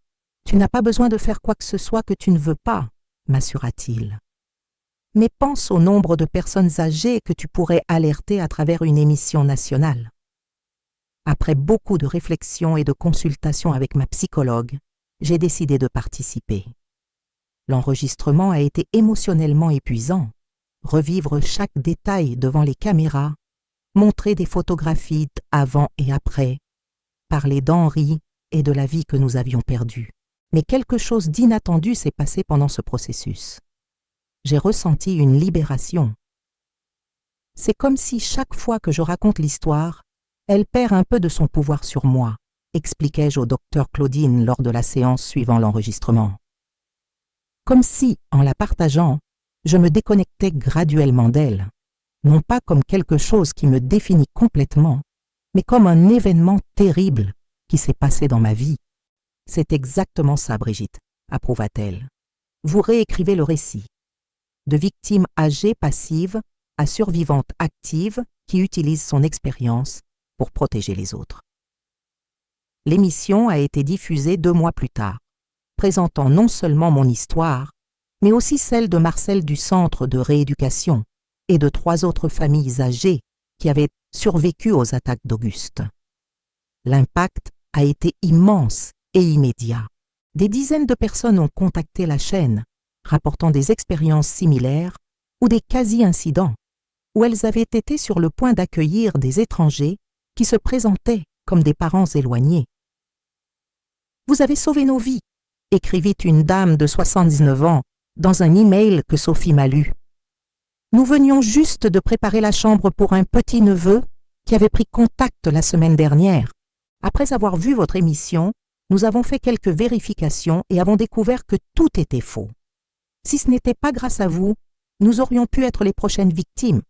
tu n'as pas besoin de faire quoi que ce soit que tu ne veux pas », m'assura-t-il. « Mais pense au nombre de personnes âgées que tu pourrais alerter à travers une émission nationale. » Après beaucoup de réflexions et de consultations avec ma psychologue, j'ai décidé de participer. L'enregistrement a été émotionnellement épuisant. Revivre chaque détail devant les caméras, montrer des photographies avant et après, parler d'Henri et de la vie que nous avions perdue. Mais quelque chose d'inattendu s'est passé pendant ce processus. J'ai ressenti une libération. C'est comme si chaque fois que je raconte l'histoire, elle perd un peu de son pouvoir sur moi, expliquai-je au docteur Claudine lors de la séance suivant l'enregistrement. Comme si, en la partageant, je me déconnectais graduellement d'elle, non pas comme quelque chose qui me définit complètement, mais comme un événement terrible qui s'est passé dans ma vie. C'est exactement ça, Brigitte, approuva-t-elle. Vous réécrivez le récit. De victime âgée passive à survivante active qui utilise son expérience pour protéger les autres. L'émission a été diffusée 2 mois plus tard, présentant non seulement mon histoire, mais aussi celle de Marcel du centre de rééducation et de 3 autres familles âgées qui avaient survécu aux attaques d'Auguste. L'impact a été immense et immédiat. Des dizaines de personnes ont contacté la chaîne, rapportant des expériences similaires ou des quasi-incidents, où elles avaient été sur le point d'accueillir des étrangers qui se présentaient comme des parents éloignés. « Vous avez sauvé nos vies », écrivit une dame de 79 ans dans un email que Sophie m'a lu. « Nous venions juste de préparer la chambre pour un petit-neveu qui avait pris contact la semaine dernière. Après avoir vu votre émission, nous avons fait quelques vérifications et avons découvert que tout était faux. Si ce n'était pas grâce à vous, nous aurions pu être les prochaines victimes. »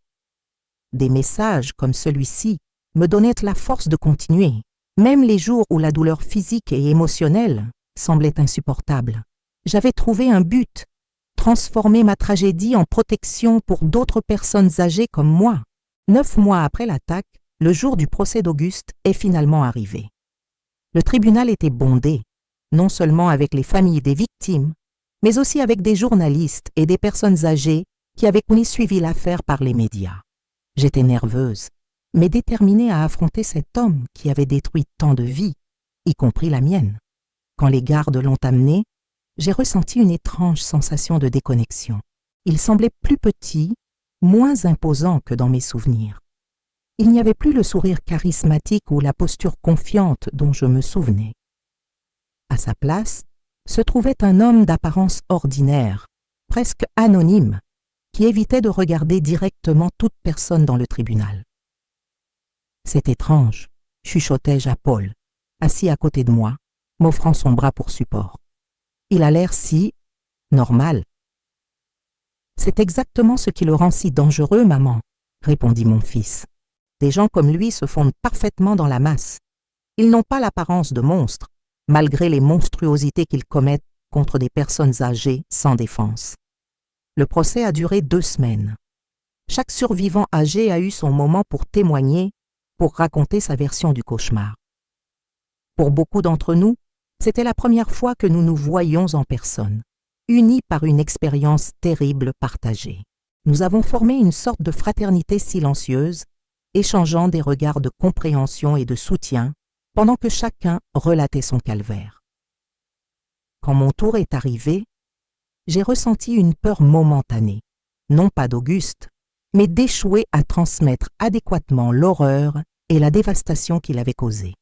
Des messages comme celui-ci me donnaient la force de continuer, même les jours où la douleur physique et émotionnelle semblait insupportable. J'avais trouvé un but, transformer ma tragédie en protection pour d'autres personnes âgées comme moi. 9 mois après l'attaque, le jour du procès d'Auguste est finalement arrivé. Le tribunal était bondé, non seulement avec les familles des victimes, mais aussi avec des journalistes et des personnes âgées qui avaient suivi l'affaire par les médias. J'étais nerveuse, mais déterminée à affronter cet homme qui avait détruit tant de vies, y compris la mienne. Quand les gardes l'ont amené, j'ai ressenti une étrange sensation de déconnexion. Il semblait plus petit, moins imposant que dans mes souvenirs. Il n'y avait plus le sourire charismatique ou la posture confiante dont je me souvenais. À sa place se trouvait un homme d'apparence ordinaire, presque anonyme, qui évitait de regarder directement toute personne dans le tribunal. « C'est étrange », chuchotai-je à Paul, assis à côté de moi, m'offrant son bras pour support. « Il a l'air si normal. »« C'est exactement ce qui le rend si dangereux, maman, » répondit mon fils. « Des gens comme lui se fondent parfaitement dans la masse. Ils n'ont pas l'apparence de monstres, malgré les monstruosités qu'ils commettent contre des personnes âgées sans défense. » Le procès a duré 2 semaines. Chaque survivant âgé a eu son moment pour témoigner, pour raconter sa version du cauchemar. Pour beaucoup d'entre nous, c'était la première fois que nous nous voyions en personne, unis par une expérience terrible partagée. Nous avons formé une sorte de fraternité silencieuse, échangeant des regards de compréhension et de soutien, pendant que chacun relatait son calvaire. Quand mon tour est arrivé, j'ai ressenti une peur momentanée, non pas d'Auguste, mais d'échouer à transmettre adéquatement l'horreur et la dévastation qu'il avait causée.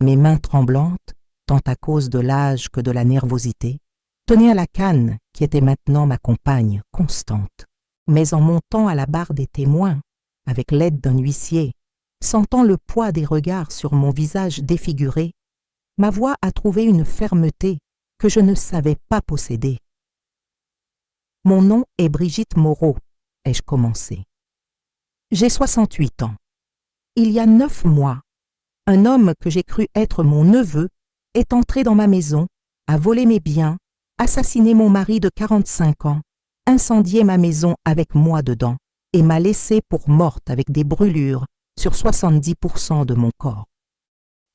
Mes mains tremblantes, tant à cause de l'âge que de la nervosité, tenaient à la canne qui était maintenant ma compagne constante. Mais en montant à la barre des témoins, avec l'aide d'un huissier, sentant le poids des regards sur mon visage défiguré, ma voix a trouvé une fermeté que je ne savais pas posséder. « Mon nom est Brigitte Moreau », ai-je commencé. « J'ai 68 ans. Il y a 9 mois, un homme que j'ai cru être mon neveu est entré dans ma maison, a volé mes biens, assassiné mon mari de 45 ans, incendié ma maison avec moi dedans et m'a laissé pour morte avec des brûlures sur 70% de mon corps. »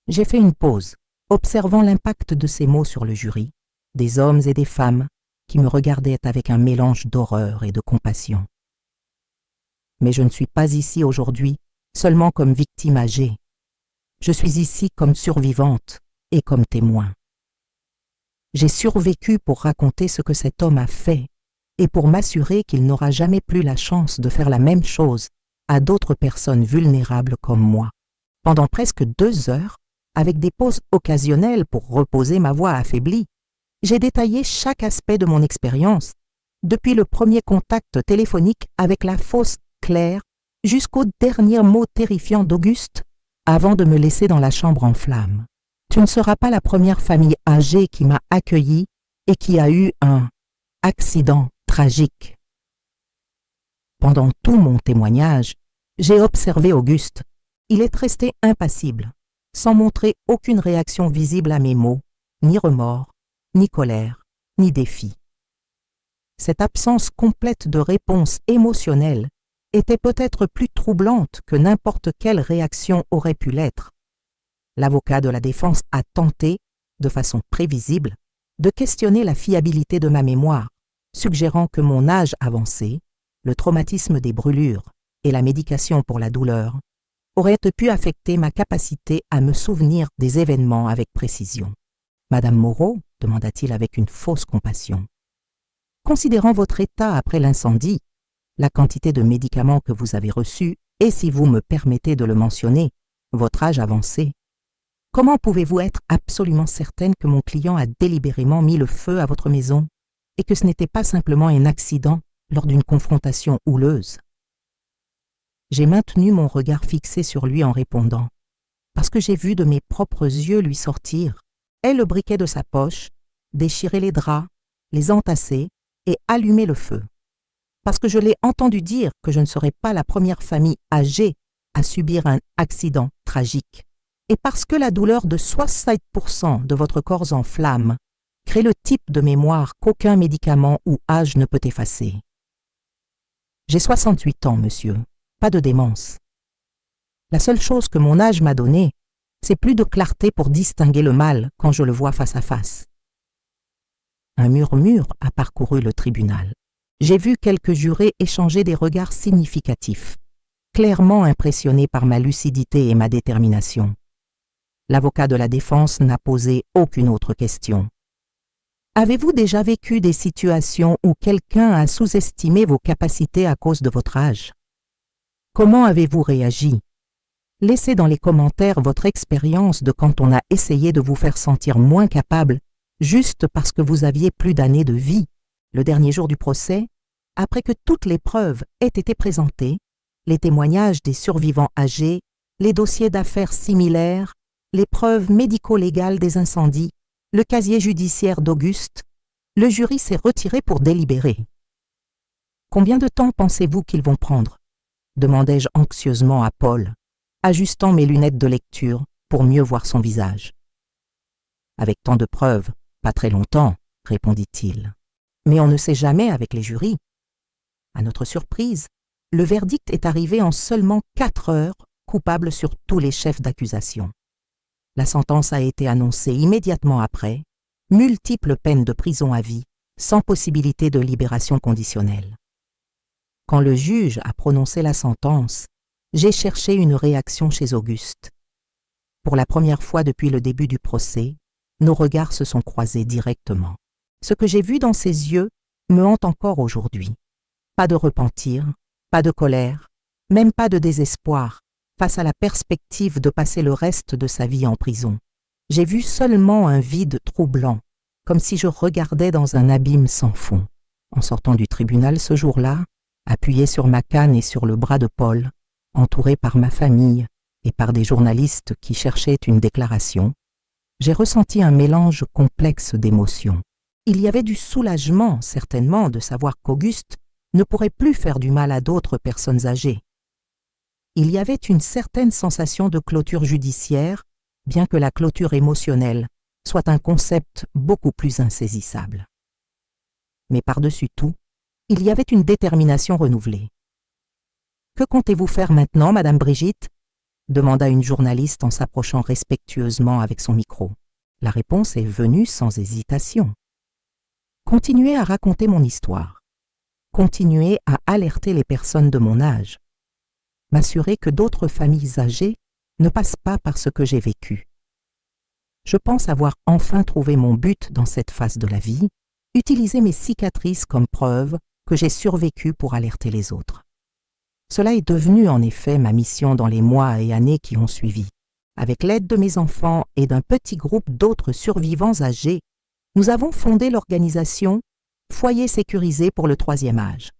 J'ai fait une pause, observant l'impact de ces mots sur le jury, des hommes et des femmes qui me regardaient avec un mélange d'horreur et de compassion. Mais je ne suis pas ici aujourd'hui seulement comme victime âgée. Je suis ici comme survivante et comme témoin. J'ai survécu pour raconter ce que cet homme a fait et pour m'assurer qu'il n'aura jamais plus la chance de faire la même chose à d'autres personnes vulnérables comme moi. Pendant presque 2 heures, avec des pauses occasionnelles pour reposer ma voix affaiblie, j'ai détaillé chaque aspect de mon expérience, depuis le premier contact téléphonique avec la fausse Claire jusqu'au dernier mot terrifiant d'Auguste avant de me laisser dans la chambre en flammes. Tu ne seras pas la première famille âgée qui m'a accueillie et qui a eu un accident tragique. Pendant tout mon témoignage, j'ai observé Auguste. Il est resté impassible, sans montrer aucune réaction visible à mes mots, ni remords, ni colère, ni défi. Cette absence complète de réponse émotionnelle était peut-être plus troublante que n'importe quelle réaction aurait pu l'être. L'avocat de la défense a tenté, de façon prévisible, de questionner la fiabilité de ma mémoire, suggérant que mon âge avancé, le traumatisme des brûlures et la médication pour la douleur auraient pu affecter ma capacité à me souvenir des événements avec précision. « Madame Moreau ?» demanda-t-il avec une fausse compassion. « Considérant votre état après l'incendie, la quantité de médicaments que vous avez reçus et, si vous me permettez de le mentionner, votre âge avancé, comment pouvez-vous être absolument certaine que mon client a délibérément mis le feu à votre maison et que ce n'était pas simplement un accident lors d'une confrontation houleuse ?» J'ai maintenu mon regard fixé sur lui en répondant, parce que j'ai vu de mes propres yeux lui sortir le briquet de sa poche, déchirer les draps, les entasser et allumer le feu. Parce que je l'ai entendu dire que je ne serais pas la première famille âgée à subir un accident tragique. Et parce que la douleur de 60% de votre corps en flammes crée le type de mémoire qu'aucun médicament ou âge ne peut effacer. J'ai 68 ans, monsieur, pas de démence. La seule chose que mon âge m'a donnée, c'est plus de clarté pour distinguer le mal quand je le vois face à face. Un murmure a parcouru le tribunal. J'ai vu quelques jurés échanger des regards significatifs, clairement impressionnés par ma lucidité et ma détermination. L'avocat de la défense n'a posé aucune autre question. Avez-vous déjà vécu des situations où quelqu'un a sous-estimé vos capacités à cause de votre âge? Comment avez-vous réagi? Laissez dans les commentaires votre expérience de quand on a essayé de vous faire sentir moins capable juste parce que vous aviez plus d'années de vie. Le dernier jour du procès, après que toutes les preuves aient été présentées, les témoignages des survivants âgés, les dossiers d'affaires similaires, les preuves médico-légales des incendies, le casier judiciaire d'Auguste, le jury s'est retiré pour délibérer. « Combien de temps pensez-vous qu'ils vont prendre ?» demandai-je anxieusement à Paul, ajustant mes lunettes de lecture pour mieux voir son visage. « Avec tant de preuves, pas très longtemps, » répondit-il. « Mais on ne sait jamais avec les jurys. » À notre surprise, le verdict est arrivé en seulement 4 heures, coupable sur tous les chefs d'accusation. La sentence a été annoncée immédiatement après, multiples peines de prison à vie, sans possibilité de libération conditionnelle. Quand le juge a prononcé la sentence, j'ai cherché une réaction chez Auguste. Pour la première fois depuis le début du procès, nos regards se sont croisés directement. Ce que j'ai vu dans ses yeux me hante encore aujourd'hui. Pas de repentir, pas de colère, même pas de désespoir face à la perspective de passer le reste de sa vie en prison. J'ai vu seulement un vide troublant, comme si je regardais dans un abîme sans fond. En sortant du tribunal ce jour-là, appuyé sur ma canne et sur le bras de Paul, entouré par ma famille et par des journalistes qui cherchaient une déclaration, j'ai ressenti un mélange complexe d'émotions. Il y avait du soulagement, certainement, de savoir qu'Auguste ne pourrait plus faire du mal à d'autres personnes âgées. Il y avait une certaine sensation de clôture judiciaire, bien que la clôture émotionnelle soit un concept beaucoup plus insaisissable. Mais par-dessus tout, il y avait une détermination renouvelée. « Que comptez-vous faire maintenant, Madame Brigitte ?» demanda une journaliste en s'approchant respectueusement avec son micro. La réponse est venue sans hésitation. Continuer à raconter mon histoire. Continuer à alerter les personnes de mon âge. M'assurer que d'autres familles âgées ne passent pas par ce que j'ai vécu. Je pense avoir enfin trouvé mon but dans cette phase de la vie, utiliser mes cicatrices comme preuve que j'ai survécu pour alerter les autres. Cela est devenu en effet ma mission dans les mois et années qui ont suivi. Avec l'aide de mes enfants et d'un petit groupe d'autres survivants âgés, nous avons fondé l'organisation Foyer sécurisé pour le 3e âge,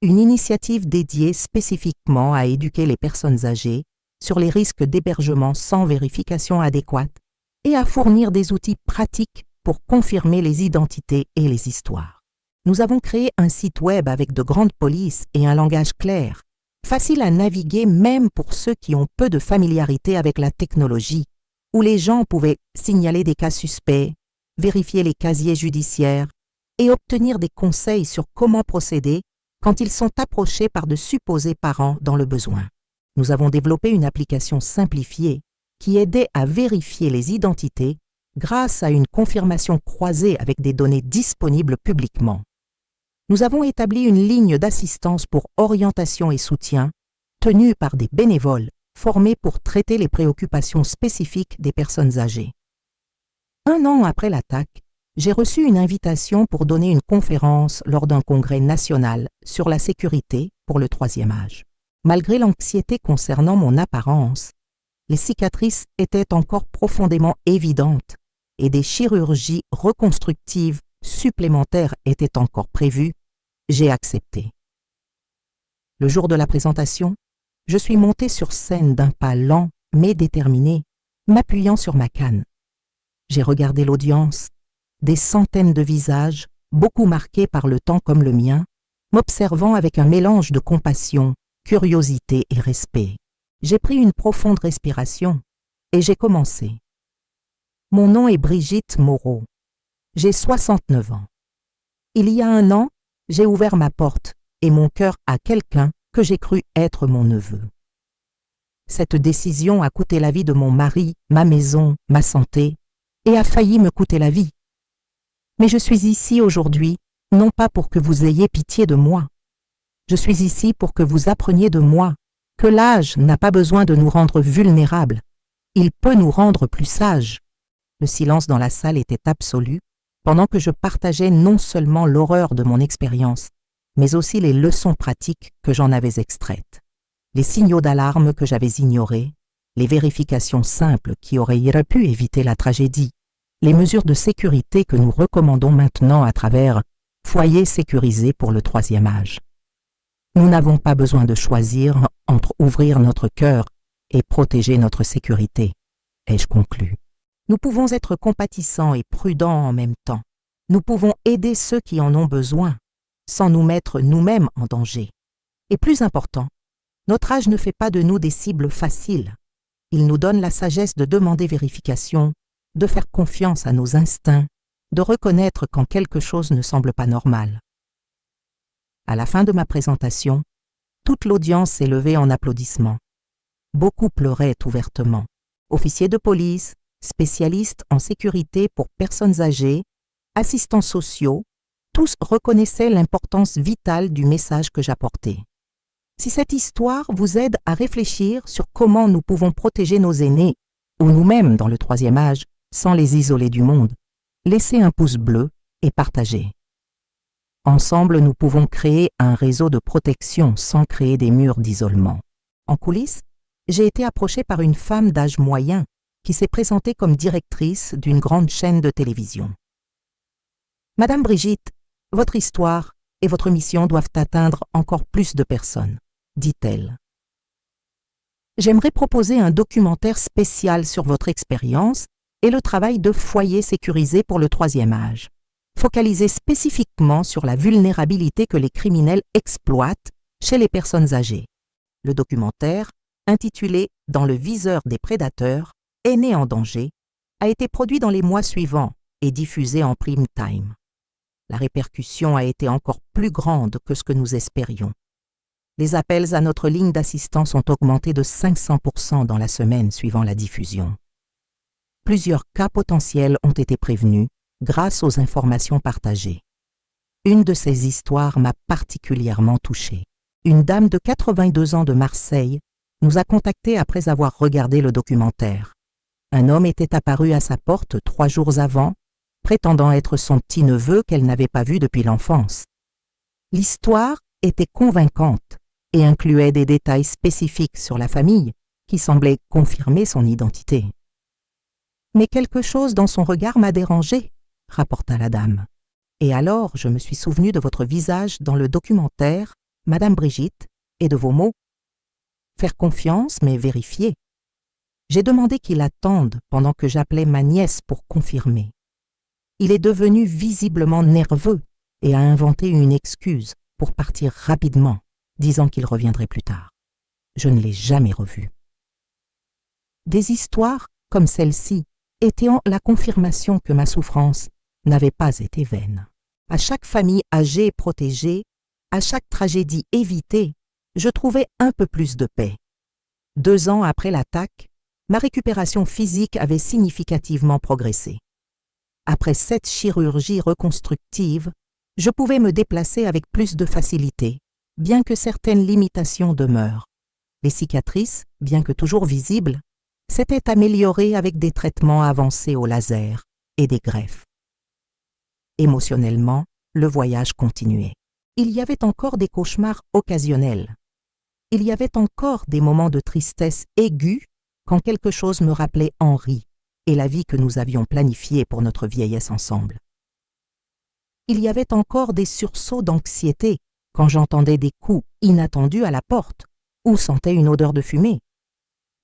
une initiative dédiée spécifiquement à éduquer les personnes âgées sur les risques d'hébergement sans vérification adéquate et à fournir des outils pratiques pour confirmer les identités et les histoires. Nous avons créé un site web avec de grandes polices et un langage clair, facile à naviguer même pour ceux qui ont peu de familiarité avec la technologie, où les gens pouvaient signaler des cas suspects, vérifier les casiers judiciaires et obtenir des conseils sur comment procéder quand ils sont approchés par de supposés parents dans le besoin. Nous avons développé une application simplifiée qui aidait à vérifier les identités grâce à une confirmation croisée avec des données disponibles publiquement. Nous avons établi une ligne d'assistance pour orientation et soutien, tenue par des bénévoles formés pour traiter les préoccupations spécifiques des personnes âgées. 1 an après l'attaque, j'ai reçu une invitation pour donner une conférence lors d'un congrès national sur la sécurité pour le 3e âge. Malgré l'anxiété concernant mon apparence, les cicatrices étaient encore profondément évidentes et des chirurgies reconstructives supplémentaires étaient encore prévues. J'ai accepté. Le jour de la présentation, je suis montée sur scène d'un pas lent mais déterminé, m'appuyant sur ma canne. J'ai regardé l'audience, des centaines de visages, beaucoup marqués par le temps comme le mien, m'observant avec un mélange de compassion, curiosité et respect. J'ai pris une profonde respiration et j'ai commencé. Mon nom est Brigitte Moreau. J'ai 69 ans. Il y a un an, j'ai ouvert ma porte et mon cœur à quelqu'un que j'ai cru être mon neveu. Cette décision a coûté la vie de mon mari, ma maison, ma santé, et a failli me coûter la vie. Mais je suis ici aujourd'hui, non pas pour que vous ayez pitié de moi. Je suis ici pour que vous appreniez de moi que l'âge n'a pas besoin de nous rendre vulnérables. Il peut nous rendre plus sages. Le silence dans la salle était absolu, pendant que je partageais non seulement l'horreur de mon expérience, mais aussi les leçons pratiques que j'en avais extraites, les signaux d'alarme que j'avais ignorés, les vérifications simples qui auraient pu éviter la tragédie, les mesures de sécurité que nous recommandons maintenant à travers Foyer sécurisé pour le troisième âge. Nous n'avons pas besoin de choisir entre ouvrir notre cœur et protéger notre sécurité, ai-je conclu. Nous pouvons être compatissants et prudents en même temps. Nous pouvons aider ceux qui en ont besoin, sans nous mettre nous-mêmes en danger. Et plus important, notre âge ne fait pas de nous des cibles faciles. Il nous donne la sagesse de demander vérification, de faire confiance à nos instincts, de reconnaître quand quelque chose ne semble pas normal. À la fin de ma présentation, toute l'audience s'est levée en applaudissements. Beaucoup pleuraient ouvertement. Officiers de police, spécialistes en sécurité pour personnes âgées, assistants sociaux, tous reconnaissaient l'importance vitale du message que j'apportais. Si cette histoire vous aide à réfléchir sur comment nous pouvons protéger nos aînés, ou nous-mêmes dans le troisième âge, sans les isoler du monde, laissez un pouce bleu et partagez. Ensemble, nous pouvons créer un réseau de protection sans créer des murs d'isolement. En coulisses, j'ai été approchée par une femme d'âge moyen qui s'est présentée comme directrice d'une grande chaîne de télévision. « Madame Brigitte, votre histoire et votre mission doivent atteindre encore plus de personnes, » dit-elle. « J'aimerais proposer un documentaire spécial sur votre expérience et le travail de foyer sécurisé pour le troisième âge, focalisé spécifiquement sur la vulnérabilité que les criminels exploitent chez les personnes âgées. Le documentaire, intitulé « Dans le viseur des prédateurs, aînés en danger », a été produit dans les mois suivants et diffusé en prime time. La répercussion a été encore plus grande que ce que nous espérions. Les appels à notre ligne d'assistance ont augmenté de 500% dans la semaine suivant la diffusion. Plusieurs cas potentiels ont été prévenus grâce aux informations partagées. Une de ces histoires m'a particulièrement touchée. Une dame de 82 ans de Marseille nous a contactés après avoir regardé le documentaire. Un homme était apparu à sa porte 3 jours avant, prétendant être son petit-neveu qu'elle n'avait pas vu depuis l'enfance. L'histoire était convaincante et incluait des détails spécifiques sur la famille qui semblaient confirmer son identité. Mais quelque chose dans son regard m'a dérangée, rapporta la dame. Et alors je me suis souvenue de votre visage dans le documentaire, Madame Brigitte, et de vos mots. Faire confiance, mais vérifier. J'ai demandé qu'il attende pendant que j'appelais ma nièce pour confirmer. Il est devenu visiblement nerveux et a inventé une excuse pour partir rapidement, disant qu'il reviendrait plus tard. Je ne l'ai jamais revu. Des histoires comme celle-ci étaient la confirmation que ma souffrance n'avait pas été vaine. À chaque famille âgée protégée, à chaque tragédie évitée, je trouvais un peu plus de paix. 2 ans après l'attaque, ma récupération physique avait significativement progressé. Après 7 chirurgies reconstructives, je pouvais me déplacer avec plus de facilité, bien que certaines limitations demeurent. Les cicatrices, bien que toujours visibles, s'étaient améliorées avec des traitements avancés au laser et des greffes. Émotionnellement, le voyage continuait. Il y avait encore des cauchemars occasionnels. Il y avait encore des moments de tristesse aiguë quand quelque chose me rappelait Henri et la vie que nous avions planifiée pour notre vieillesse ensemble. Il y avait encore des sursauts d'anxiété quand j'entendais des coups inattendus à la porte ou sentais une odeur de fumée.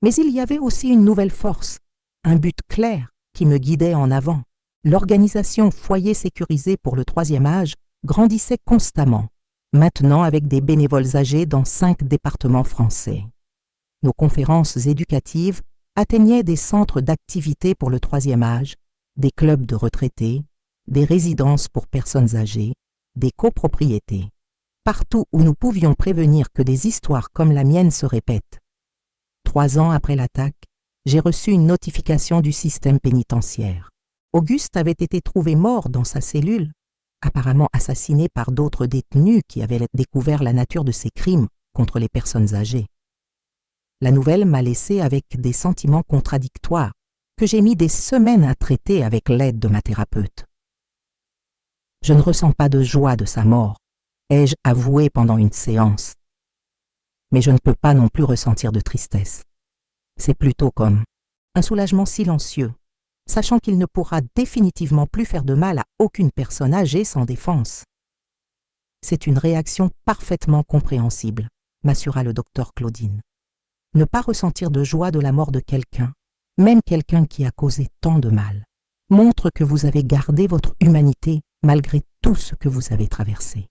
Mais il y avait aussi une nouvelle force, un but clair qui me guidait en avant. L'organisation Foyer sécurisé pour le troisième âge grandissait constamment, maintenant avec des bénévoles âgés dans 5 départements français. Nos conférences éducatives atteignaient des centres d'activité pour le troisième âge, des clubs de retraités, des résidences pour personnes âgées, des copropriétés. Partout où nous pouvions prévenir que des histoires comme la mienne se répètent. 3 ans après l'attaque, j'ai reçu une notification du système pénitentiaire. Auguste avait été trouvé mort dans sa cellule, apparemment assassiné par d'autres détenus qui avaient découvert la nature de ses crimes contre les personnes âgées. La nouvelle m'a laissé avec des sentiments contradictoires que j'ai mis des semaines à traiter avec l'aide de ma thérapeute. Je ne ressens pas de joie de sa mort, ai-je avoué pendant une séance. Mais je ne peux pas non plus ressentir de tristesse. C'est plutôt comme un soulagement silencieux, sachant qu'il ne pourra définitivement plus faire de mal à aucune personne âgée sans défense. C'est une réaction parfaitement compréhensible, m'assura le docteur Claudine. Ne pas ressentir de joie de la mort de quelqu'un, même quelqu'un qui a causé tant de mal, montre que vous avez gardé votre humanité malgré tout ce que vous avez traversé.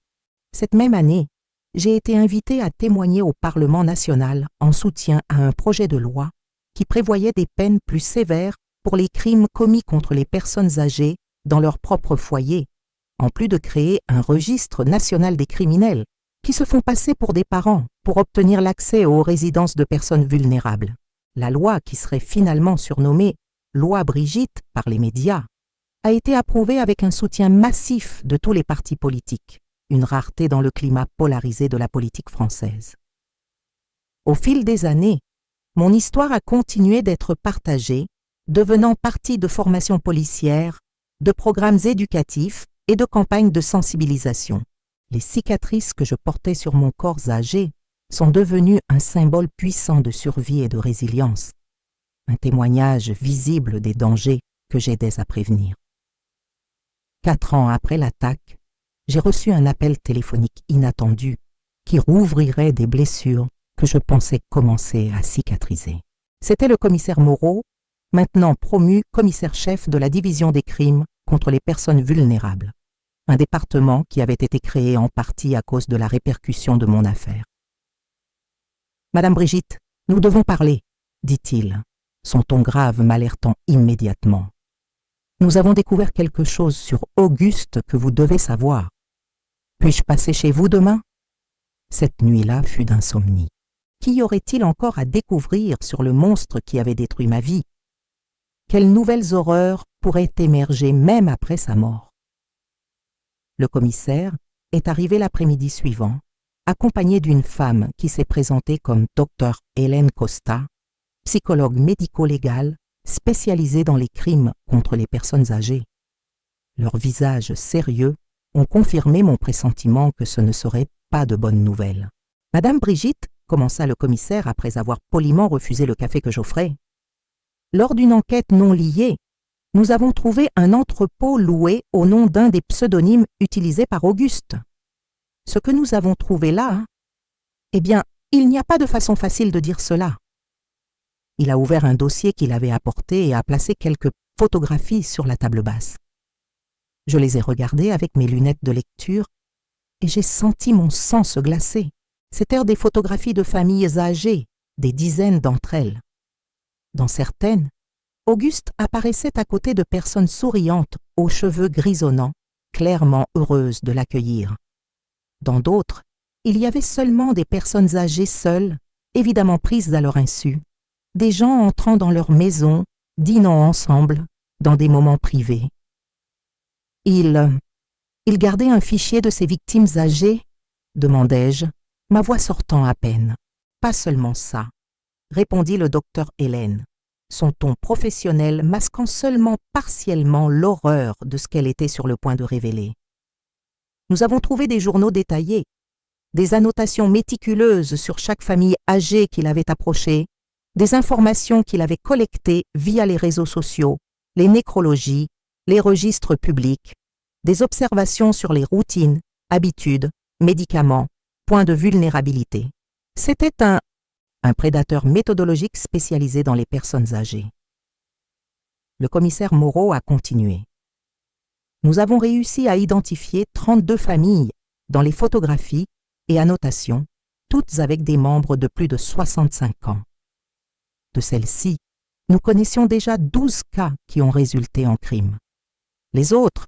Cette même année, j'ai été invitée à témoigner au Parlement national en soutien à un projet de loi qui prévoyait des peines plus sévères pour les crimes commis contre les personnes âgées dans leur propre foyer, en plus de créer un registre national des criminels qui se font passer pour des parents pour obtenir l'accès aux résidences de personnes vulnérables. La loi, qui serait finalement surnommée « Loi Brigitte » par les médias, a été approuvée avec un soutien massif de tous les partis politiques, une rareté dans le climat polarisé de la politique française. Au fil des années, mon histoire a continué d'être partagée, devenant partie de formations policières, de programmes éducatifs et de campagnes de sensibilisation. Les cicatrices que je portais sur mon corps âgé sont devenues un symbole puissant de survie et de résilience, un témoignage visible des dangers que j'aidais à prévenir. 4 ans après l'attaque, j'ai reçu un appel téléphonique inattendu qui rouvrirait des blessures que je pensais commencer à cicatriser. C'était le commissaire Moreau, maintenant promu commissaire-chef de la division des crimes contre les personnes vulnérables, un département qui avait été créé en partie à cause de la répercussion de mon affaire. « Madame Brigitte, nous devons parler, » dit-il, son ton grave m'alertant immédiatement. « Nous avons découvert quelque chose sur Auguste que vous devez savoir. Puis-je passer chez vous demain ?» Cette nuit-là fut d'insomnie. Qu'y aurait-il encore à découvrir sur le monstre qui avait détruit ma vie? Quelles nouvelles horreurs pourraient émerger même après sa mort? Le commissaire est arrivé l'après-midi suivant, accompagné d'une femme qui s'est présentée comme Dr Hélène Costa, psychologue médico-légale spécialisée dans les crimes contre les personnes âgées. Leurs visages sérieux ont confirmé mon pressentiment que ce ne serait pas de bonnes nouvelles. « Madame Brigitte, » commença le commissaire après avoir poliment refusé le café que j'offrais, « lors d'une enquête non liée, nous avons trouvé un entrepôt loué au nom d'un des pseudonymes utilisés par Auguste. Ce que nous avons trouvé là, eh bien, il n'y a pas de façon facile de dire cela. » Il a ouvert un dossier qu'il avait apporté et a placé quelques photographies sur la table basse. Je les ai regardées avec mes lunettes de lecture et j'ai senti mon sang se glacer. C'étaient des photographies de familles âgées, des dizaines d'entre elles. Dans certaines, Auguste apparaissait à côté de personnes souriantes aux cheveux grisonnants, clairement heureuses de l'accueillir. Dans d'autres, il y avait seulement des personnes âgées seules, évidemment prises à leur insu, des gens entrant dans leur maison, dînant ensemble, dans des moments privés. Il gardait un fichier de ces victimes âgées, demandai-je, ma voix sortant à peine. Pas seulement ça, répondit le docteur Hélène, son ton professionnel masquant seulement partiellement l'horreur de ce qu'elle était sur le point de révéler. Nous avons trouvé des journaux détaillés, des annotations méticuleuses sur chaque famille âgée qu'il avait approchée, des informations qu'il avait collectées via les réseaux sociaux, les nécrologies, les registres publics, des observations sur les routines, habitudes, médicaments, points de vulnérabilité. C'était un prédateur méthodologique spécialisé dans les personnes âgées. Le commissaire Moreau a continué. Nous avons réussi à identifier 32 familles dans les photographies et annotations, toutes avec des membres de plus de 65 ans. De celles-ci, nous connaissions déjà 12 cas qui ont résulté en crime. Les autres,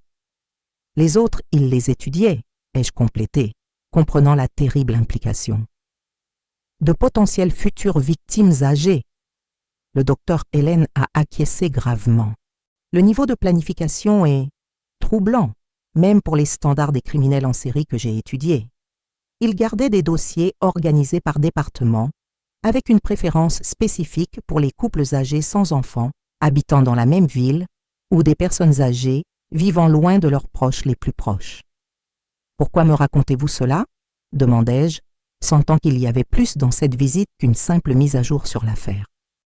Les autres, il les étudiait, ai-je complété, comprenant la terrible implication. De potentielles futures victimes âgées. Le docteur Hélène a acquiescé gravement. Le niveau de planification est troublant, même pour les standards des criminels en série que j'ai étudiés. Il gardait des dossiers organisés par département, avec une préférence spécifique pour les couples âgés sans enfants, habitant dans la même ville, ou des personnes âgées vivant loin de leurs proches les plus proches. « Pourquoi me racontez-vous cela ?» demandai-je, sentant qu'il y avait plus dans cette visite qu'une simple mise à jour sur l'affaire.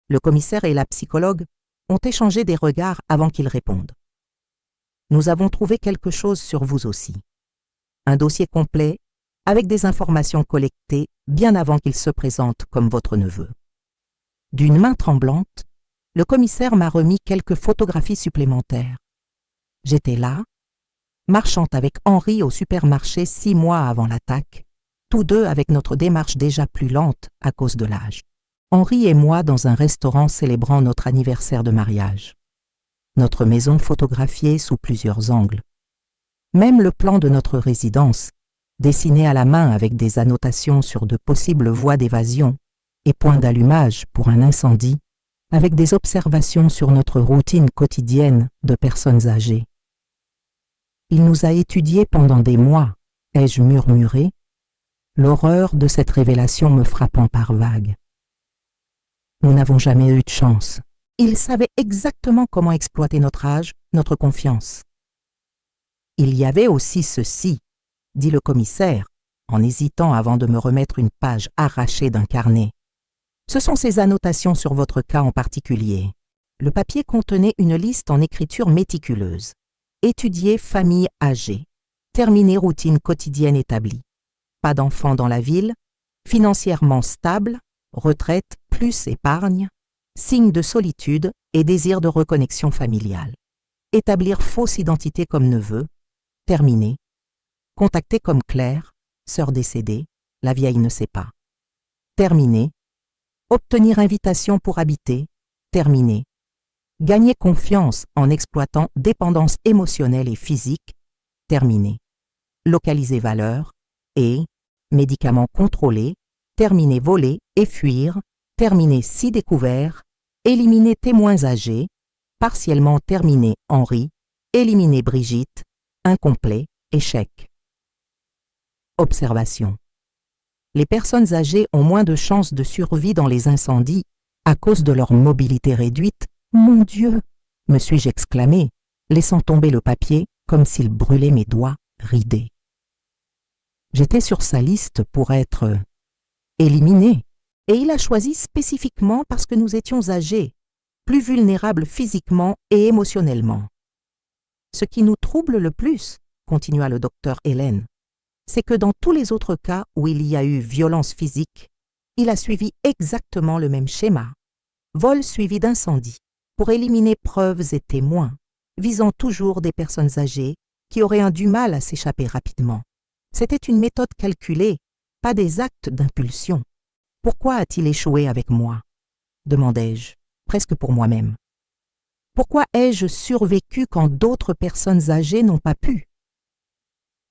Le commissaire et la psychologue ont échangé des regards avant qu'ils répondent. « Nous avons trouvé quelque chose sur vous aussi. Un dossier complet avec des informations collectées bien avant qu'il se présente comme votre neveu. » D'une main tremblante, le commissaire m'a remis quelques photographies supplémentaires. J'étais là, marchant avec Henri au supermarché 6 mois avant l'attaque, tous deux avec notre démarche déjà plus lente à cause de l'âge. Henri et moi dans un restaurant célébrant notre anniversaire de mariage. Notre maison photographiée sous plusieurs angles. Même le plan de notre résidence, dessiné à la main avec des annotations sur de possibles voies d'évasion et points d'allumage pour un incendie, avec des observations sur notre routine quotidienne de personnes âgées. Il nous a étudiés pendant des mois, ai-je murmuré, l'horreur de cette révélation me frappant par vagues. Nous n'avons jamais eu de chance. Il savait exactement comment exploiter notre âge, notre confiance. Il y avait aussi ceci, dit le commissaire, en hésitant avant de me remettre une page arrachée d'un carnet. Ce sont ces annotations sur votre cas en particulier. Le papier contenait une liste en écriture méticuleuse. Étudier famille âgée. Terminer routine quotidienne établie. Pas d'enfants dans la ville. Financièrement stable. Retraite plus épargne. Signe de solitude et désir de reconnexion familiale. Établir fausse identité comme neveu. Terminé. Contacter comme Claire, sœur décédée. La vieille ne sait pas. Terminé. Obtenir invitation pour habiter, terminé. Gagner confiance en exploitant dépendance émotionnelle et physique, terminé. Localiser valeur et médicaments contrôlés, terminer voler et fuir, terminer si découvert, éliminer témoins âgés, partiellement terminer Henri, éliminer Brigitte, incomplet, échec. Observation. Les personnes âgées ont moins de chances de survie dans les incendies à cause de leur mobilité réduite. Mon Dieu, me suis-je exclamé, laissant tomber le papier comme s'il brûlait mes doigts ridés. J'étais sur sa liste pour être éliminé, et il a choisi spécifiquement parce que nous étions âgés, plus vulnérables physiquement et émotionnellement. Ce qui nous trouble le plus, continua le docteur Hélène, c'est que dans tous les autres cas où il y a eu violence physique, il a suivi exactement le même schéma. Vol suivi d'incendie, pour éliminer preuves et témoins, visant toujours des personnes âgées qui auraient du mal à s'échapper rapidement. C'était une méthode calculée, pas des actes d'impulsion. Pourquoi a-t-il échoué avec moi ? Demandai-je, presque pour moi-même. Pourquoi ai-je survécu quand d'autres personnes âgées n'ont pas pu ?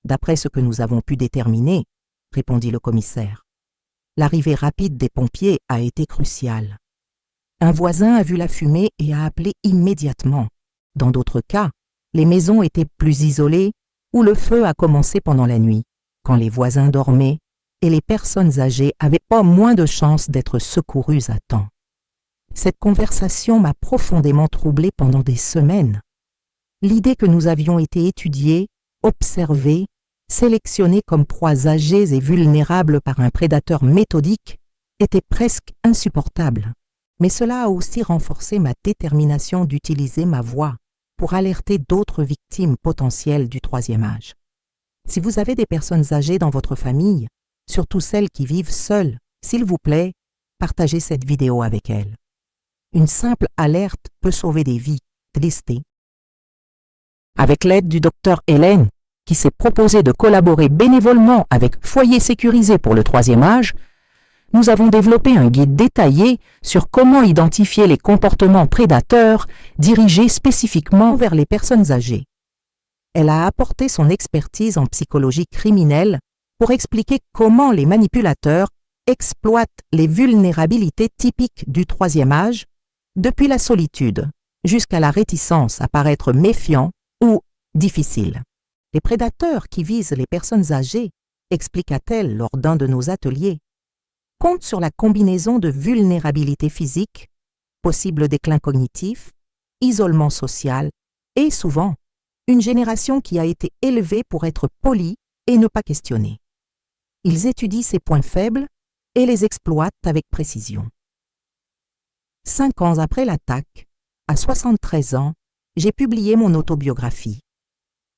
D'après ce que nous avons pu déterminer, répondit le commissaire, l'arrivée rapide des pompiers a été cruciale. Un voisin a vu la fumée et a appelé immédiatement. Dans d'autres cas, les maisons étaient plus isolées ou le feu a commencé pendant la nuit, quand les voisins dormaient et les personnes âgées avaient pas moins de chances d'être secourues à temps. Cette conversation m'a profondément troublé pendant des semaines. L'idée que nous avions été étudiés, observés, sélectionnés comme proies âgées et vulnérables par un prédateur méthodique était presque insupportable. Mais cela a aussi renforcé ma détermination d'utiliser ma voix pour alerter d'autres victimes potentielles du troisième âge. Si vous avez des personnes âgées dans votre famille, surtout celles qui vivent seules, s'il vous plaît, partagez cette vidéo avec elles. Une simple alerte peut sauver des vies. Triste. Avec l'aide du docteur Hélène, qui s'est proposé de collaborer bénévolement avec Foyer sécurisé pour le troisième âge, nous avons développé un guide détaillé sur comment identifier les comportements prédateurs dirigés spécifiquement vers les personnes âgées. Elle a apporté son expertise en psychologie criminelle pour expliquer comment les manipulateurs exploitent les vulnérabilités typiques du troisième âge, depuis la solitude jusqu'à la réticence à paraître méfiant ou difficile. Les prédateurs qui visent les personnes âgées, expliqua-t-elle lors d'un de nos ateliers, comptent sur la combinaison de vulnérabilité physique, possible déclin cognitif, isolement social et souvent une génération qui a été élevée pour être polie et ne pas questionner. Ils étudient ses points faibles et les exploitent avec précision. 5 ans après l'attaque, à 73 ans, j'ai publié mon autobiographie.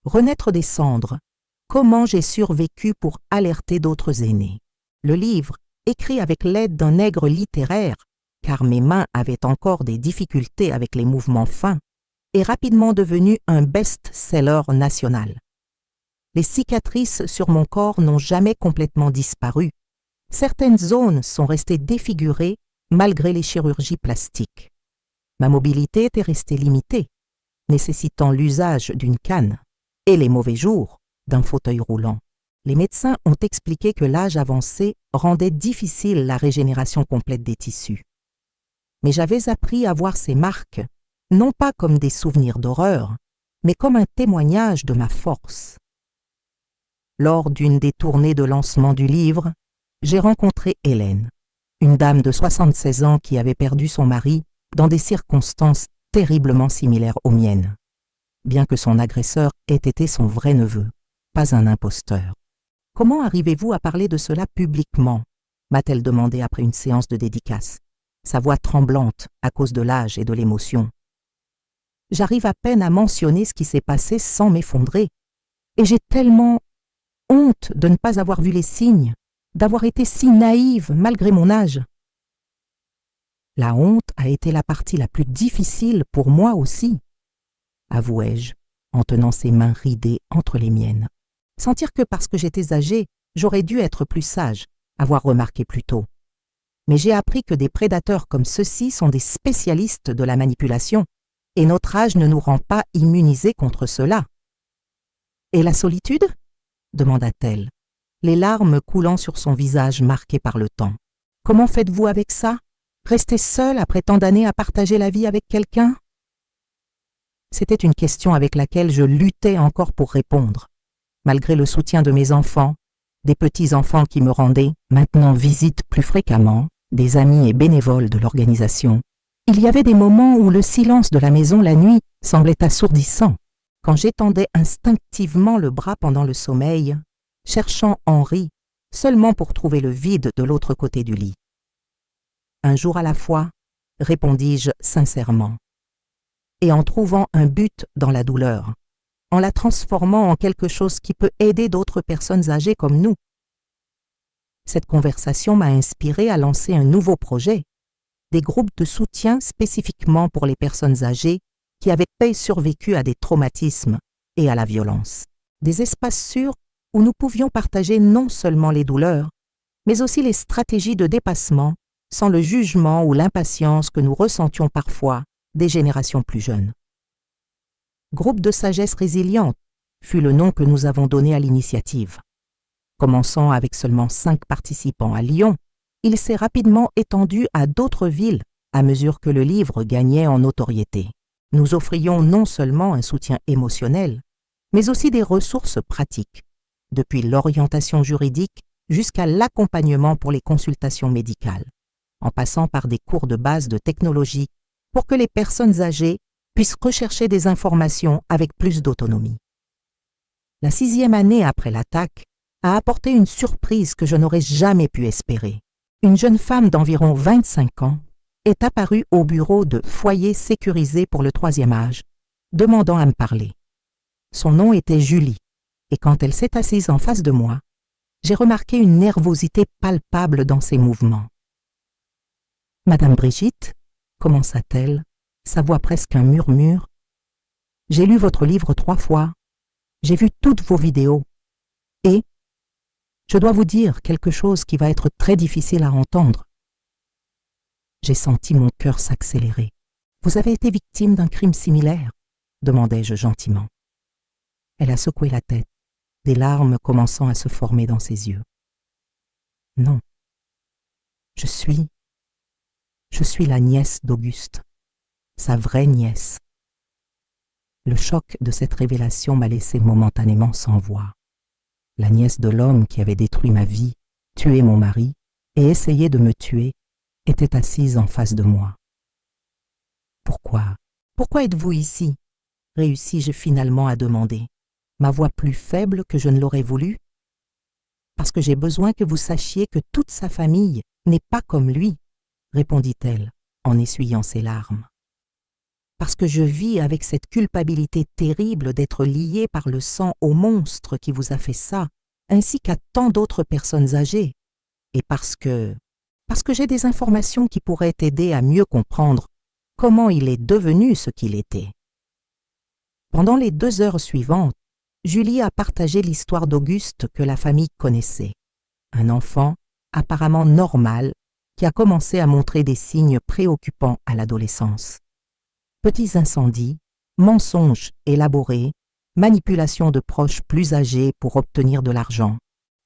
Renaître des cendres, comment j'ai survécu pour alerter d'autres aînés. Le livre, écrit avec l'aide d'un nègre littéraire, car mes mains avaient encore des difficultés avec les mouvements fins, est rapidement devenu un best-seller national. Les cicatrices sur mon corps n'ont jamais complètement disparu. Certaines zones sont restées défigurées malgré les chirurgies plastiques. Ma mobilité était restée limitée, nécessitant l'usage d'une canne et les mauvais jours d'un fauteuil roulant. Les médecins ont expliqué que l'âge avancé rendait difficile la régénération complète des tissus. Mais j'avais appris à voir ces marques, non pas comme des souvenirs d'horreur, mais comme un témoignage de ma force. Lors d'une des tournées de lancement du livre, j'ai rencontré Hélène, une dame de 76 ans qui avait perdu son mari dans des circonstances terriblement similaires aux miennes, bien que son agresseur ait été son vrai neveu, pas un imposteur. « Comment arrivez-vous à parler de cela publiquement ?» m'a-t-elle demandé après une séance de dédicace, sa voix tremblante à cause de l'âge et de l'émotion. J'arrive à peine à mentionner ce qui s'est passé sans m'effondrer, et j'ai tellement honte de ne pas avoir vu les signes, d'avoir été si naïve malgré mon âge. La honte a été la partie la plus difficile pour moi aussi, avouai-je, en tenant ses mains ridées entre les miennes. Sentir que parce que j'étais âgée, j'aurais dû être plus sage, avoir remarqué plus tôt. Mais j'ai appris que des prédateurs comme ceux-ci sont des spécialistes de la manipulation, et notre âge ne nous rend pas immunisés contre cela. « Et la solitude ?» demanda-t-elle, les larmes coulant sur son visage marqué par le temps. « Comment faites-vous avec ça? Rester seule après tant d'années à partager la vie avec quelqu'un ?» C'était une question avec laquelle je luttais encore pour répondre, malgré le soutien de mes enfants, des petits-enfants qui me rendaient maintenant visite plus fréquemment, des amis et bénévoles de l'organisation. Il y avait des moments où le silence de la maison la nuit semblait assourdissant, quand j'étendais instinctivement le bras pendant le sommeil, cherchant Henri seulement pour trouver le vide de l'autre côté du lit. Un jour à la fois, répondis-je sincèrement, et en trouvant un but dans la douleur, en la transformant en quelque chose qui peut aider d'autres personnes âgées comme nous. Cette conversation m'a inspiré à lancer un nouveau projet, des groupes de soutien spécifiquement pour les personnes âgées qui avaient survécu à des traumatismes et à la violence. Des espaces sûrs où nous pouvions partager non seulement les douleurs, mais aussi les stratégies de dépassement sans le jugement ou l'impatience que nous ressentions parfois des générations plus jeunes. Groupe de sagesse résiliente fut le nom que nous avons donné à l'initiative. Commençant avec seulement 5 participants à Lyon, il s'est rapidement étendu à d'autres villes à mesure que le livre gagnait en notoriété. Nous offrions non seulement un soutien émotionnel, mais aussi des ressources pratiques, depuis l'orientation juridique jusqu'à l'accompagnement pour les consultations médicales, en passant par des cours de base de technologie pour que les personnes âgées puissent rechercher des informations avec plus d'autonomie. La 6e année après l'attaque a apporté une surprise que je n'aurais jamais pu espérer. Une jeune femme d'environ 25 ans est apparue au bureau de Foyer sécurisé pour le troisième âge, demandant à me parler. Son nom était Julie, et quand elle s'est assise en face de moi, j'ai remarqué une nervosité palpable dans ses mouvements. « Madame Brigitte » commença-t-elle, sa voix presque un murmure. « J'ai lu votre livre 3 fois, j'ai vu toutes vos vidéos, et je dois vous dire quelque chose qui va être très difficile à entendre. » J'ai senti mon cœur s'accélérer. « Vous avez été victime d'un crime similaire ?» demandai-je gentiment. Elle a secoué la tête, des larmes commençant à se former dans ses yeux. Non, je suis la nièce d'Auguste, sa vraie nièce. Le choc de cette révélation m'a laissé momentanément sans voix. La nièce de l'homme qui avait détruit ma vie, tué mon mari et essayé de me tuer, était assise en face de moi. Pourquoi êtes-vous ici ? Réussis-je finalement à demander, ma voix plus faible que je ne l'aurais voulu. Parce que j'ai besoin que vous sachiez que toute sa famille n'est pas comme lui, répondit-elle en essuyant ses larmes. Parce que je vis avec cette culpabilité terrible d'être liée par le sang au monstre qui vous a fait ça, ainsi qu'à tant d'autres personnes âgées, et parce que j'ai des informations qui pourraient t'aider à mieux comprendre comment il est devenu ce qu'il était. Pendant les 2 heures suivantes, Julie a partagé l'histoire d'Auguste que la famille connaissait. Un enfant apparemment normal qui a commencé à montrer des signes préoccupants à l'adolescence. Petits incendies, mensonges élaborés, manipulation de proches plus âgés pour obtenir de l'argent.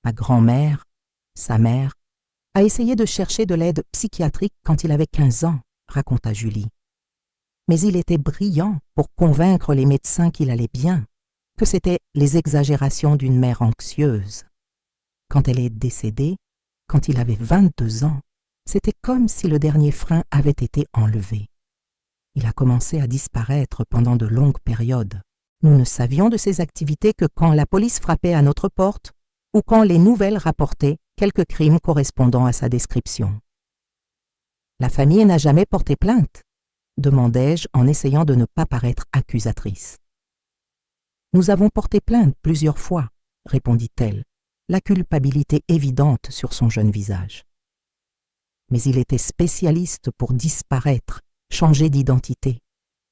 Ma grand-mère, sa mère, a essayé de chercher de l'aide psychiatrique quand il avait 15 ans, raconta Julie. Mais il était brillant pour convaincre les médecins qu'il allait bien, que c'était les exagérations d'une mère anxieuse. Quand elle est décédée, quand il avait 22 ans, c'était comme si le dernier frein avait été enlevé. Il a commencé à disparaître pendant de longues périodes. Nous ne savions de ses activités que quand la police frappait à notre porte ou quand les nouvelles rapportaient quelques crimes correspondant à sa description. « La famille n'a jamais porté plainte ?» demandai-je en essayant de ne pas paraître accusatrice. « Nous avons porté plainte plusieurs fois, » répondit-elle, la culpabilité évidente sur son jeune visage. Mais il était spécialiste pour disparaître, changer d'identité,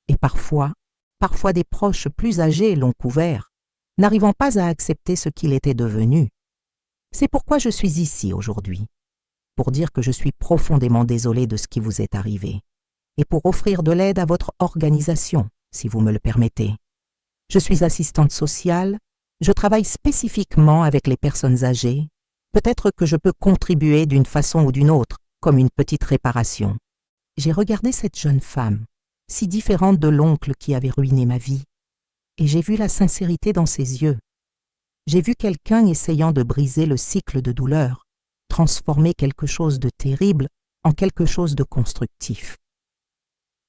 et parfois des proches plus âgés l'ont couvert, n'arrivant pas à accepter ce qu'il était devenu. C'est pourquoi je suis ici aujourd'hui, pour dire que je suis profondément désolée de ce qui vous est arrivé, et pour offrir de l'aide à votre organisation, si vous me le permettez. Je suis assistante sociale, je travaille spécifiquement avec les personnes âgées, peut-être que je peux contribuer d'une façon ou d'une autre, comme une petite réparation. J'ai regardé cette jeune femme, si différente de l'oncle qui avait ruiné ma vie, et j'ai vu la sincérité dans ses yeux. J'ai vu quelqu'un essayant de briser le cycle de douleur, transformer quelque chose de terrible en quelque chose de constructif.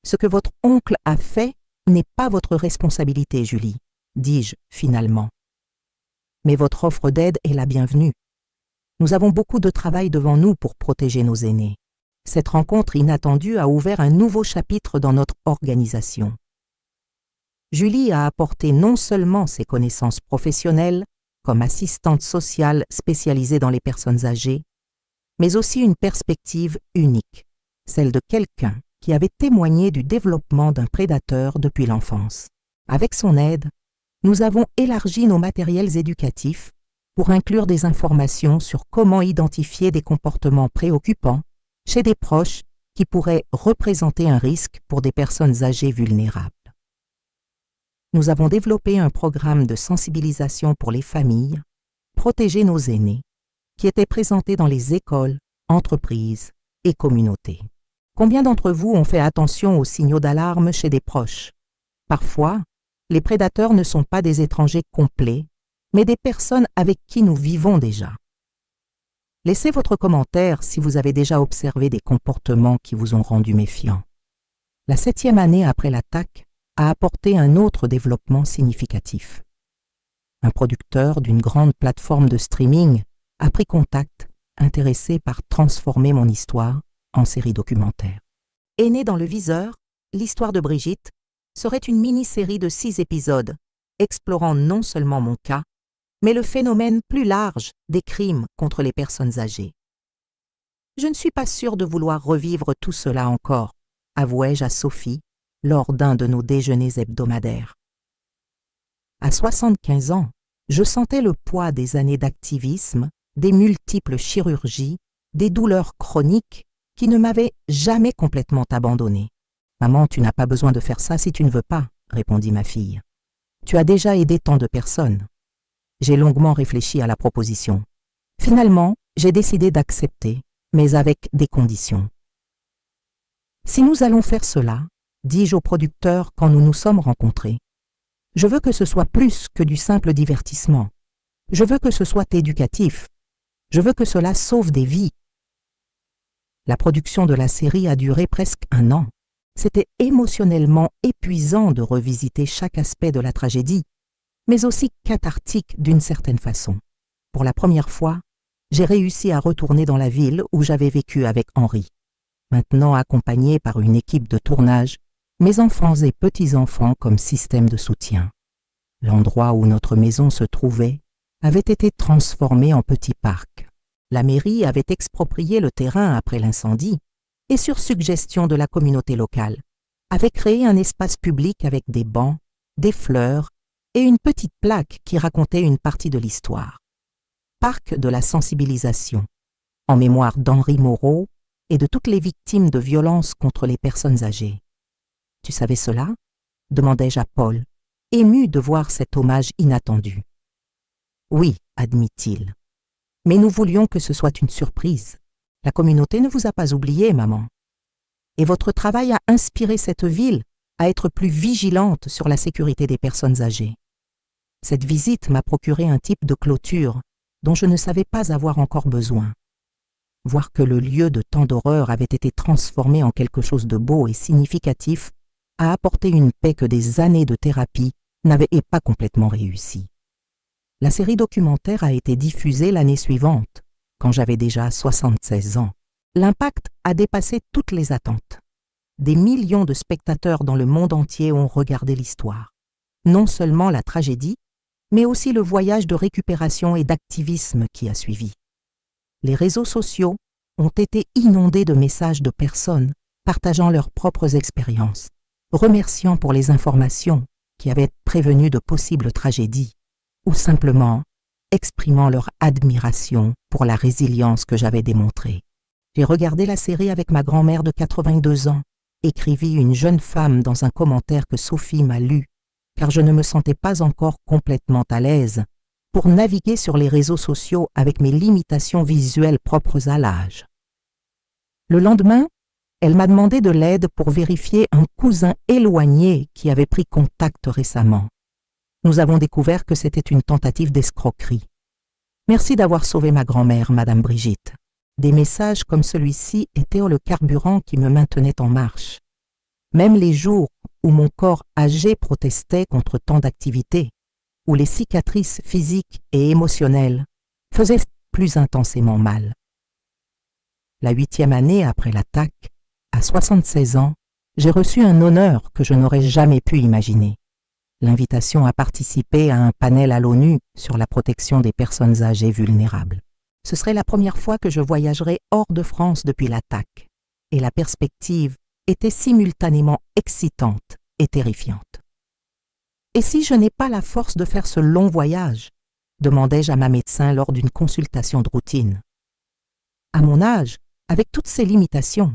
Ce que votre oncle a fait n'est pas votre responsabilité, Julie, dis-je finalement. Mais votre offre d'aide est la bienvenue. Nous avons beaucoup de travail devant nous pour protéger nos aînés. Cette rencontre inattendue a ouvert un nouveau chapitre dans notre organisation. Julie a apporté non seulement ses connaissances professionnelles, comme assistante sociale spécialisée dans les personnes âgées, mais aussi une perspective unique, celle de quelqu'un qui avait témoigné du développement d'un prédateur depuis l'enfance. Avec son aide, nous avons élargi nos matériels éducatifs pour inclure des informations sur comment identifier des comportements préoccupants chez des proches qui pourraient représenter un risque pour des personnes âgées vulnérables. Nous avons développé un programme de sensibilisation pour les familles, Protéger nos aînés, qui était présenté dans les écoles, entreprises et communautés. Combien d'entre vous ont fait attention aux signaux d'alarme chez des proches? Parfois, les prédateurs ne sont pas des étrangers complets, mais des personnes avec qui nous vivons déjà. Laissez votre commentaire si vous avez déjà observé des comportements qui vous ont rendu méfiant. La 7e année après l'attaque a apporté un autre développement significatif. Un producteur d'une grande plateforme de streaming a pris contact, intéressé par transformer mon histoire en série documentaire. Aînée dans le viseur, l'histoire de Brigitte serait une mini-série de 6 épisodes, explorant non seulement mon cas, mais le phénomène plus large des crimes contre les personnes âgées. Je ne suis pas sûre de vouloir revivre tout cela encore, avouai-je à Sophie lors d'un de nos déjeuners hebdomadaires. À 75 ans, je sentais le poids des années d'activisme, des multiples chirurgies, des douleurs chroniques qui ne m'avaient jamais complètement abandonnée. « Maman, tu n'as pas besoin de faire ça si tu ne veux pas, » répondit ma fille. « Tu as déjà aidé tant de personnes. J'ai longuement réfléchi à la proposition. Finalement, j'ai décidé d'accepter, mais avec des conditions. Si nous allons faire cela, dis-je au producteur quand nous nous sommes rencontrés, je veux que ce soit plus que du simple divertissement. Je veux que ce soit éducatif. Je veux que cela sauve des vies. La production de la série a duré presque 1 an. C'était émotionnellement épuisant de revisiter chaque aspect de la tragédie, mais aussi cathartique d'une certaine façon. Pour la première fois, j'ai réussi à retourner dans la ville où j'avais vécu avec Henri. Maintenant accompagné par une équipe de tournage, mes enfants et petits-enfants comme système de soutien. L'endroit où notre maison se trouvait avait été transformé en petit parc. La mairie avait exproprié le terrain après l'incendie et, sur suggestion de la communauté locale, avait créé un espace public avec des bancs, des fleurs et une petite plaque qui racontait une partie de l'histoire. Parc de la sensibilisation, en mémoire d'Henri Moreau et de toutes les victimes de violences contre les personnes âgées. « Tu savais cela ?» demandai-je à Paul, ému de voir cet hommage inattendu. « Oui, admit-il. Mais nous voulions que ce soit une surprise. La communauté ne vous a pas oublié, maman. Et votre travail a inspiré cette ville à être plus vigilante sur la sécurité des personnes âgées. Cette visite m'a procuré un type de clôture dont je ne savais pas avoir encore besoin. Voir que le lieu de tant d'horreur avait été transformé en quelque chose de beau et significatif a apporté une paix que des années de thérapie n'avaient pas complètement réussi. La série documentaire a été diffusée l'année suivante, quand j'avais déjà 76 ans. L'impact a dépassé toutes les attentes. Des millions de spectateurs dans le monde entier ont regardé l'histoire. Non seulement la tragédie, mais aussi le voyage de récupération et d'activisme qui a suivi. Les réseaux sociaux ont été inondés de messages de personnes partageant leurs propres expériences, remerciant pour les informations qui avaient prévenu de possibles tragédies, ou simplement exprimant leur admiration pour la résilience que j'avais démontrée. J'ai regardé la série avec ma grand-mère de 82 ans, écrivit une jeune femme dans un commentaire que Sophie m'a lu, car je ne me sentais pas encore complètement à l'aise pour naviguer sur les réseaux sociaux avec mes limitations visuelles propres à l'âge. Le lendemain, elle m'a demandé de l'aide pour vérifier un cousin éloigné qui avait pris contact récemment. Nous avons découvert que c'était une tentative d'escroquerie. Merci d'avoir sauvé ma grand-mère, Madame Brigitte. Des messages comme celui-ci étaient le carburant qui me maintenait en marche. Même les jours où mon corps âgé protestait contre tant d'activités, où les cicatrices physiques et émotionnelles faisaient plus intensément mal. La 8e année après l'attaque, à 76 ans, j'ai reçu un honneur que je n'aurais jamais pu imaginer. L'invitation à participer à un panel à l'ONU sur la protection des personnes âgées vulnérables. Ce serait la première fois que je voyagerais hors de France depuis l'attaque, et la perspective était simultanément excitante et terrifiante. « Et si je n'ai pas la force de faire ce long voyage ?» demandai-je à ma médecin lors d'une consultation de routine. « À mon âge, avec toutes ces limitations. »«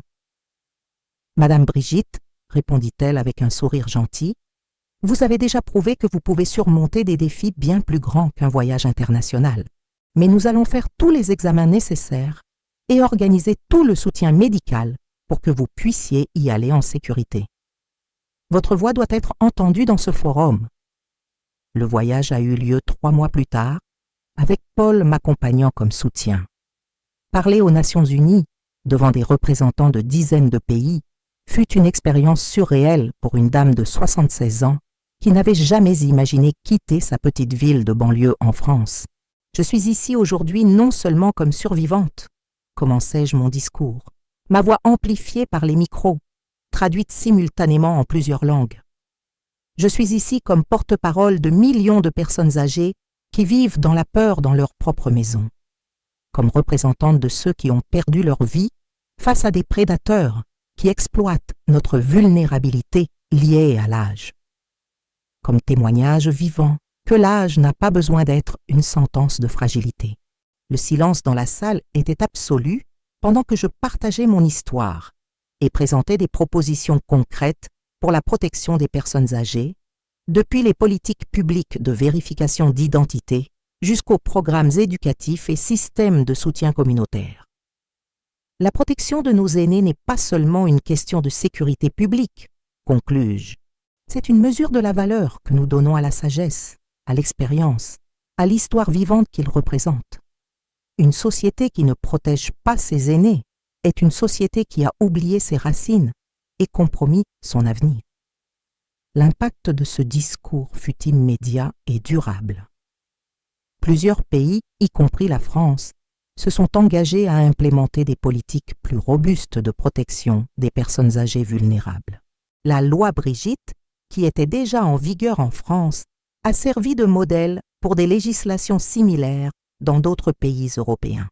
Madame Brigitte, répondit-elle avec un sourire gentil, vous avez déjà prouvé que vous pouvez surmonter des défis bien plus grands qu'un voyage international. Mais nous allons faire tous les examens nécessaires et organiser tout le soutien médical pour que vous puissiez y aller en sécurité. Votre voix doit être entendue dans ce forum. » Le voyage a eu lieu 3 mois plus tard, avec Paul m'accompagnant comme soutien. Parler aux Nations Unies, devant des représentants de dizaines de pays, fut une expérience surréelle pour une dame de 76 ans qui n'avait jamais imaginé quitter sa petite ville de banlieue en France. « Je suis ici aujourd'hui non seulement comme survivante, » commençai-je mon discours, ma voix amplifiée par les micros, traduite simultanément en plusieurs langues. « Je suis ici comme porte-parole de millions de personnes âgées qui vivent dans la peur dans leur propre maison, comme représentante de ceux qui ont perdu leur vie face à des prédateurs qui exploitent notre vulnérabilité liée à l'âge. Comme témoignage vivant que l'âge n'a pas besoin d'être une sentence de fragilité. » Le silence dans la salle était absolu pendant que je partageais mon histoire et présentais des propositions concrètes pour la protection des personnes âgées, depuis les politiques publiques de vérification d'identité jusqu'aux programmes éducatifs et systèmes de soutien communautaire. La protection de nos aînés n'est pas seulement une question de sécurité publique, conclus-je. C'est une mesure de la valeur que nous donnons à la sagesse, à l'expérience, à l'histoire vivante qu'ils représentent. Une société qui ne protège pas ses aînés est une société qui a oublié ses racines et compromis son avenir. L'impact de ce discours fut immédiat et durable. Plusieurs pays, y compris la France, se sont engagés à implémenter des politiques plus robustes de protection des personnes âgées vulnérables. La loi Brigitte, qui était déjà en vigueur en France, a servi de modèle pour des législations similaires dans d'autres pays européens.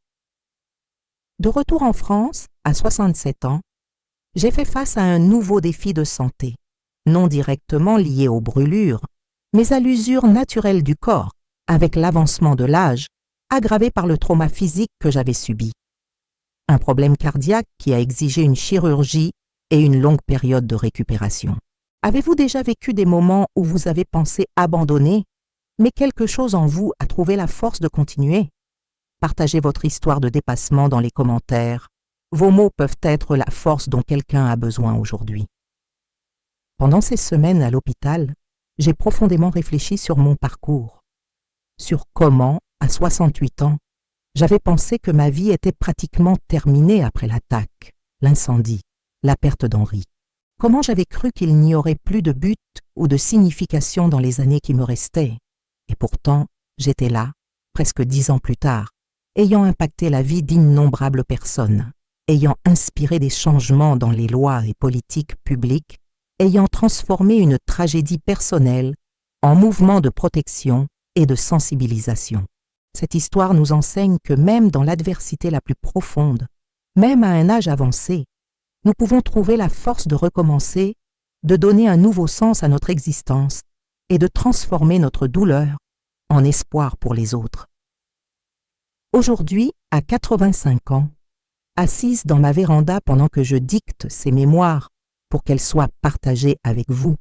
De retour en France, à 67 ans, j'ai fait face à un nouveau défi de santé, non directement lié aux brûlures, mais à l'usure naturelle du corps, avec l'avancement de l'âge, aggravé par le trauma physique que j'avais subi. Un problème cardiaque qui a exigé une chirurgie et une longue période de récupération. Avez-vous déjà vécu des moments où vous avez pensé abandonner, mais quelque chose en vous a trouvé la force de continuer? Partagez votre histoire de dépassement dans les commentaires. Vos mots peuvent être la force dont quelqu'un a besoin aujourd'hui. Pendant ces semaines à l'hôpital, j'ai profondément réfléchi sur mon parcours, sur comment, à 68 ans, j'avais pensé que ma vie était pratiquement terminée après l'attaque, l'incendie, la perte d'Henri. Comment j'avais cru qu'il n'y aurait plus de but ou de signification dans les années qui me restaient. Et pourtant, j'étais là, presque 10 ans plus tard, ayant impacté la vie d'innombrables personnes, ayant inspiré des changements dans les lois et politiques publiques, ayant transformé une tragédie personnelle en mouvement de protection et de sensibilisation. Cette histoire nous enseigne que même dans l'adversité la plus profonde, même à un âge avancé, nous pouvons trouver la force de recommencer, de donner un nouveau sens à notre existence et de transformer notre douleur en espoir pour les autres. Aujourd'hui, à 85 ans, assise dans ma véranda pendant que je dicte ces mémoires pour qu'elles soient partagées avec vous,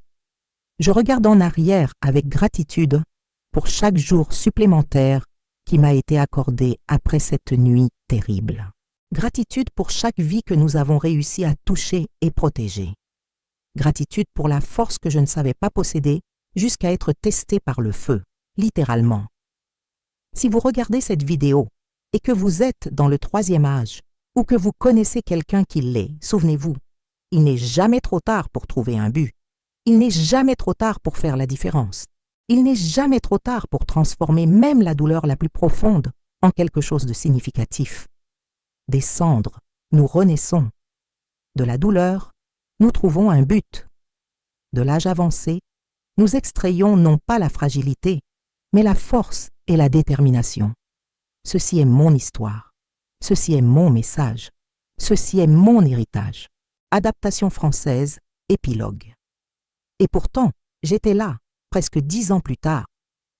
je regarde en arrière avec gratitude pour chaque jour supplémentaire qui m'a été accordé après cette nuit terrible. Gratitude pour chaque vie que nous avons réussi à toucher et protéger. Gratitude pour la force que je ne savais pas posséder jusqu'à être testée par le feu, littéralement. Si vous regardez cette vidéo et que vous êtes dans le 3e âge ou que vous connaissez quelqu'un qui l'est, souvenez-vous, il n'est jamais trop tard pour trouver un but. Il n'est jamais trop tard pour faire la différence. Il n'est jamais trop tard pour transformer même la douleur la plus profonde en quelque chose de significatif. Des cendres, nous renaissons. De la douleur, nous trouvons un but. De l'âge avancé, nous extrayons non pas la fragilité, mais la force et la détermination. Ceci est mon histoire. Ceci est mon message. Ceci est mon héritage. Adaptation française, épilogue. Et pourtant, j'étais là, presque 10 ans plus tard,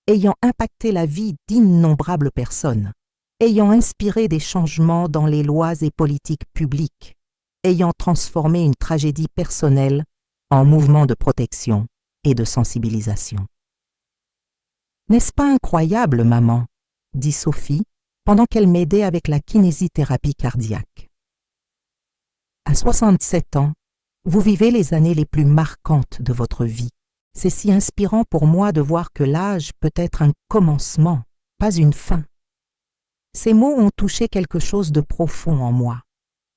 ayant impacté la vie d'innombrables personnes, ayant inspiré des changements dans les lois et politiques publiques, ayant transformé une tragédie personnelle en mouvement de protection et de sensibilisation. « N'est-ce pas incroyable, maman ?» dit Sophie pendant qu'elle m'aidait avec la kinésithérapie cardiaque. À 67 ans, vous vivez les années les plus marquantes de votre vie. C'est si inspirant pour moi de voir que l'âge peut être un commencement, pas une fin. Ces mots ont touché quelque chose de profond en moi,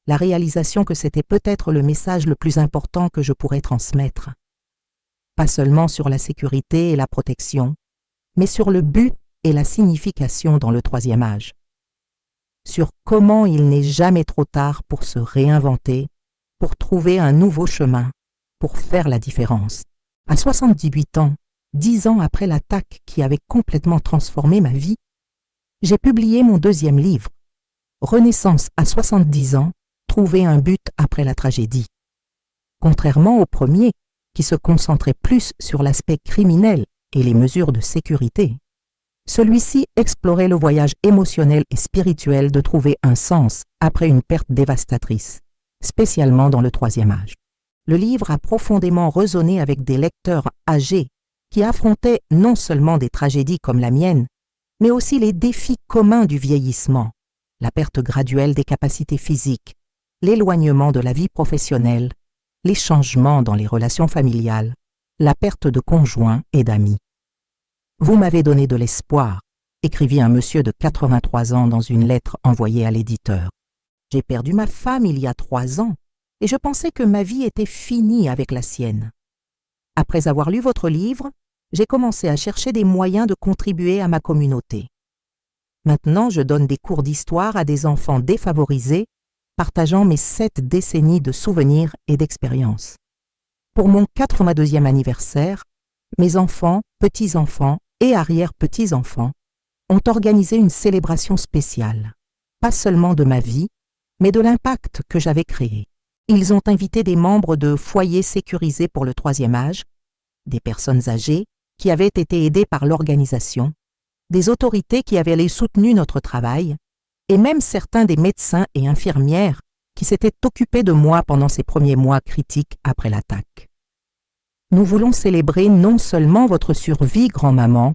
la réalisation que c'était peut-être le message le plus important que je pourrais transmettre. Pas seulement sur la sécurité et la protection, mais sur le but et la signification dans le 3e âge. Sur comment il n'est jamais trop tard pour se réinventer, pour trouver un nouveau chemin, pour faire la différence. À 78 ans, 10 ans après l'attaque qui avait complètement transformé ma vie, j'ai publié mon 2e livre, Renaissance à 70 ans, trouver un but après la tragédie. Contrairement au premier, qui se concentrait plus sur l'aspect criminel et les mesures de sécurité, celui-ci explorait le voyage émotionnel et spirituel de trouver un sens après une perte dévastatrice, spécialement dans le 3e âge. Le livre a profondément résonné avec des lecteurs âgés qui affrontait non seulement des tragédies comme la mienne, mais aussi les défis communs du vieillissement, la perte graduelle des capacités physiques, l'éloignement de la vie professionnelle, les changements dans les relations familiales, la perte de conjoints et d'amis. Vous m'avez donné de l'espoir, écrivit un monsieur de 83 ans dans une lettre envoyée à l'éditeur. J'ai perdu ma femme il y a 3 ans et je pensais que ma vie était finie avec la sienne. Après avoir lu votre livre, j'ai commencé à chercher des moyens de contribuer à ma communauté. Maintenant, je donne des cours d'histoire à des enfants défavorisés, partageant mes 7 décennies de souvenirs et d'expériences. Pour mon 82e anniversaire, mes enfants, petits-enfants et arrière-petits-enfants ont organisé une célébration spéciale, pas seulement de ma vie, mais de l'impact que j'avais créé. Ils ont invité des membres de foyers sécurisés pour le 3e âge, des personnes âgées qui avaient été aidées par l'organisation, des autorités qui avaient soutenu notre travail, et même certains des médecins et infirmières qui s'étaient occupés de moi pendant ces premiers mois critiques après l'attaque. Nous voulons célébrer non seulement votre survie, grand-maman,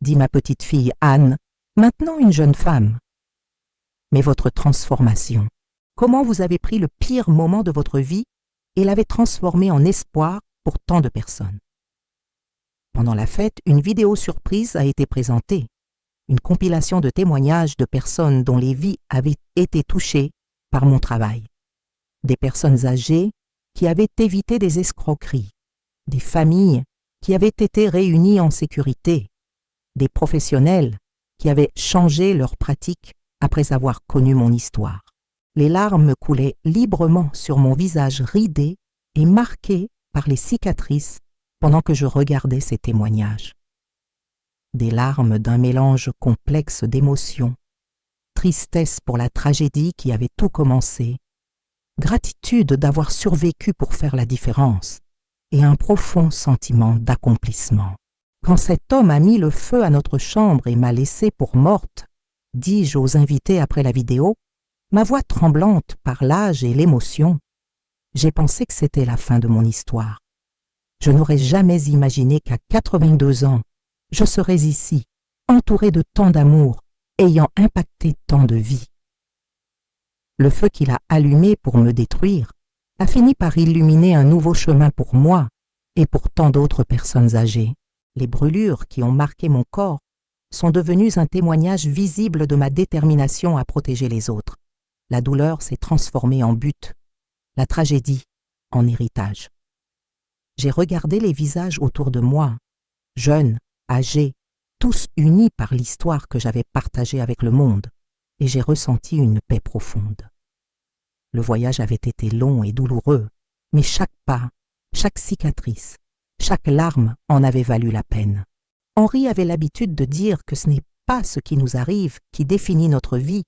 dit ma petite fille Anne, maintenant une jeune femme, mais votre transformation. Comment vous avez pris le pire moment de votre vie et l'avez transformé en espoir pour tant de personnes. Pendant la fête, une vidéo surprise a été présentée, une compilation de témoignages de personnes dont les vies avaient été touchées par mon travail. Des personnes âgées qui avaient évité des escroqueries, des familles qui avaient été réunies en sécurité, des professionnels qui avaient changé leurs pratiques après avoir connu mon histoire. Les larmes coulaient librement sur mon visage ridé et marqué par les cicatrices pendant que je regardais ces témoignages. Des larmes d'un mélange complexe d'émotions, tristesse pour la tragédie qui avait tout commencé, gratitude d'avoir survécu pour faire la différence et un profond sentiment d'accomplissement. Quand cet homme a mis le feu à notre chambre et m'a laissée pour morte, dis-je aux invités après la vidéo, ma voix tremblante par l'âge et l'émotion, j'ai pensé que c'était la fin de mon histoire. Je n'aurais jamais imaginé qu'à 82 ans, je serais ici, entourée de tant d'amour, ayant impacté tant de vies. Le feu qu'il a allumé pour me détruire a fini par illuminer un nouveau chemin pour moi et pour tant d'autres personnes âgées. Les brûlures qui ont marqué mon corps sont devenues un témoignage visible de ma détermination à protéger les autres. La douleur s'est transformée en but, la tragédie en héritage. J'ai regardé les visages autour de moi, jeunes, âgés, tous unis par l'histoire que j'avais partagée avec le monde, et j'ai ressenti une paix profonde. Le voyage avait été long et douloureux, mais chaque pas, chaque cicatrice, chaque larme en avait valu la peine. Henri avait l'habitude de dire que ce n'est pas ce qui nous arrive qui définit notre vie,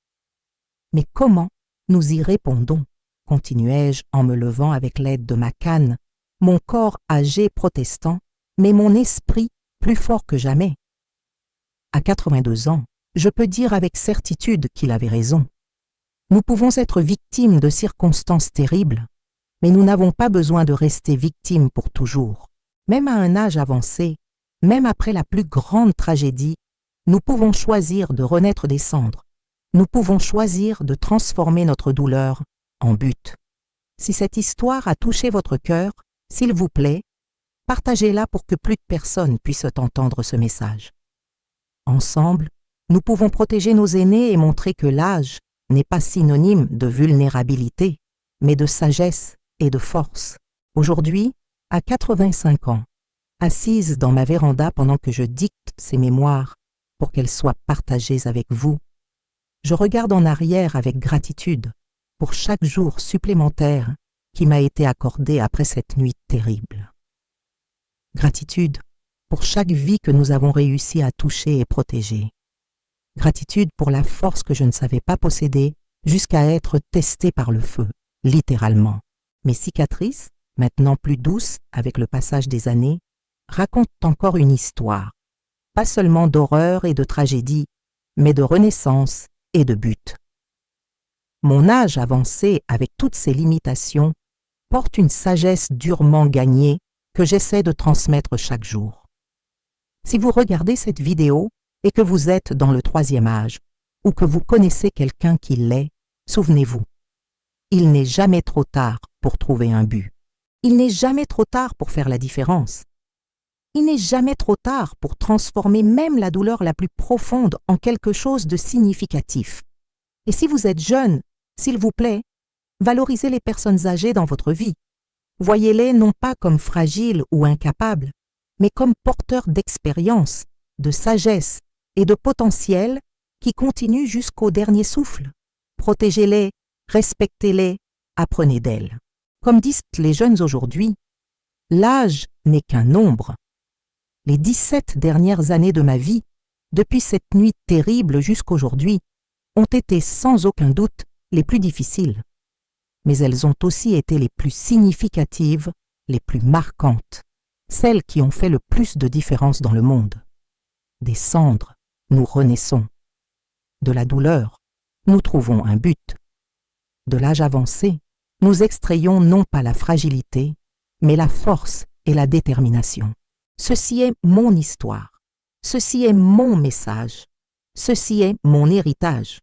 mais comment nous y répondons, continuai-je en me levant avec l'aide de ma canne, mon corps âgé protestant, mais mon esprit plus fort que jamais. À 82 ans, je peux dire avec certitude qu'il avait raison. Nous pouvons être victimes de circonstances terribles, mais nous n'avons pas besoin de rester victimes pour toujours. Même à un âge avancé, même après la plus grande tragédie, nous pouvons choisir de renaître des cendres. Nous pouvons choisir de transformer notre douleur en but. Si cette histoire a touché votre cœur, s'il vous plaît, partagez-la pour que plus de personnes puissent entendre ce message. Ensemble, nous pouvons protéger nos aînés et montrer que l'âge n'est pas synonyme de vulnérabilité, mais de sagesse et de force. Aujourd'hui, à 85 ans, assise dans ma véranda pendant que je dicte ces mémoires pour qu'elles soient partagées avec vous, je regarde en arrière avec gratitude pour chaque jour supplémentaire qui m'a été accordé après cette nuit terrible. Gratitude pour chaque vie que nous avons réussi à toucher et protéger. Gratitude pour la force que je ne savais pas posséder jusqu'à être testée par le feu, littéralement. Mes cicatrices, maintenant plus douces avec le passage des années, racontent encore une histoire, pas seulement d'horreur et de tragédie, mais de renaissance et de but. Mon âge avancé avec toutes ses limitations porte une sagesse durement gagnée que j'essaie de transmettre chaque jour. Si vous regardez cette vidéo et que vous êtes dans le 3e âge, ou que vous connaissez quelqu'un qui l'est, souvenez-vous, il n'est jamais trop tard pour trouver un but. Il n'est jamais trop tard pour faire la différence. Il n'est jamais trop tard pour transformer même la douleur la plus profonde en quelque chose de significatif. Et si vous êtes jeune, s'il vous plaît, valorisez les personnes âgées dans votre vie. Voyez-les non pas comme fragiles ou incapables, mais comme porteurs d'expérience, de sagesse et de potentiel qui continuent jusqu'au dernier souffle. Protégez-les, respectez-les, apprenez d'elles. Comme disent les jeunes aujourd'hui, l'âge n'est qu'un nombre. Les 17 dernières années de ma vie, depuis cette nuit terrible jusqu'aujourd'hui, ont été sans aucun doute les plus difficiles. Mais elles ont aussi été les plus significatives, les plus marquantes, celles qui ont fait le plus de différence dans le monde. Des cendres, nous renaissons. De la douleur, nous trouvons un but. De l'âge avancé, nous extrayons non pas la fragilité, mais la force et la détermination. Ceci est mon histoire. Ceci est mon message. Ceci est mon héritage.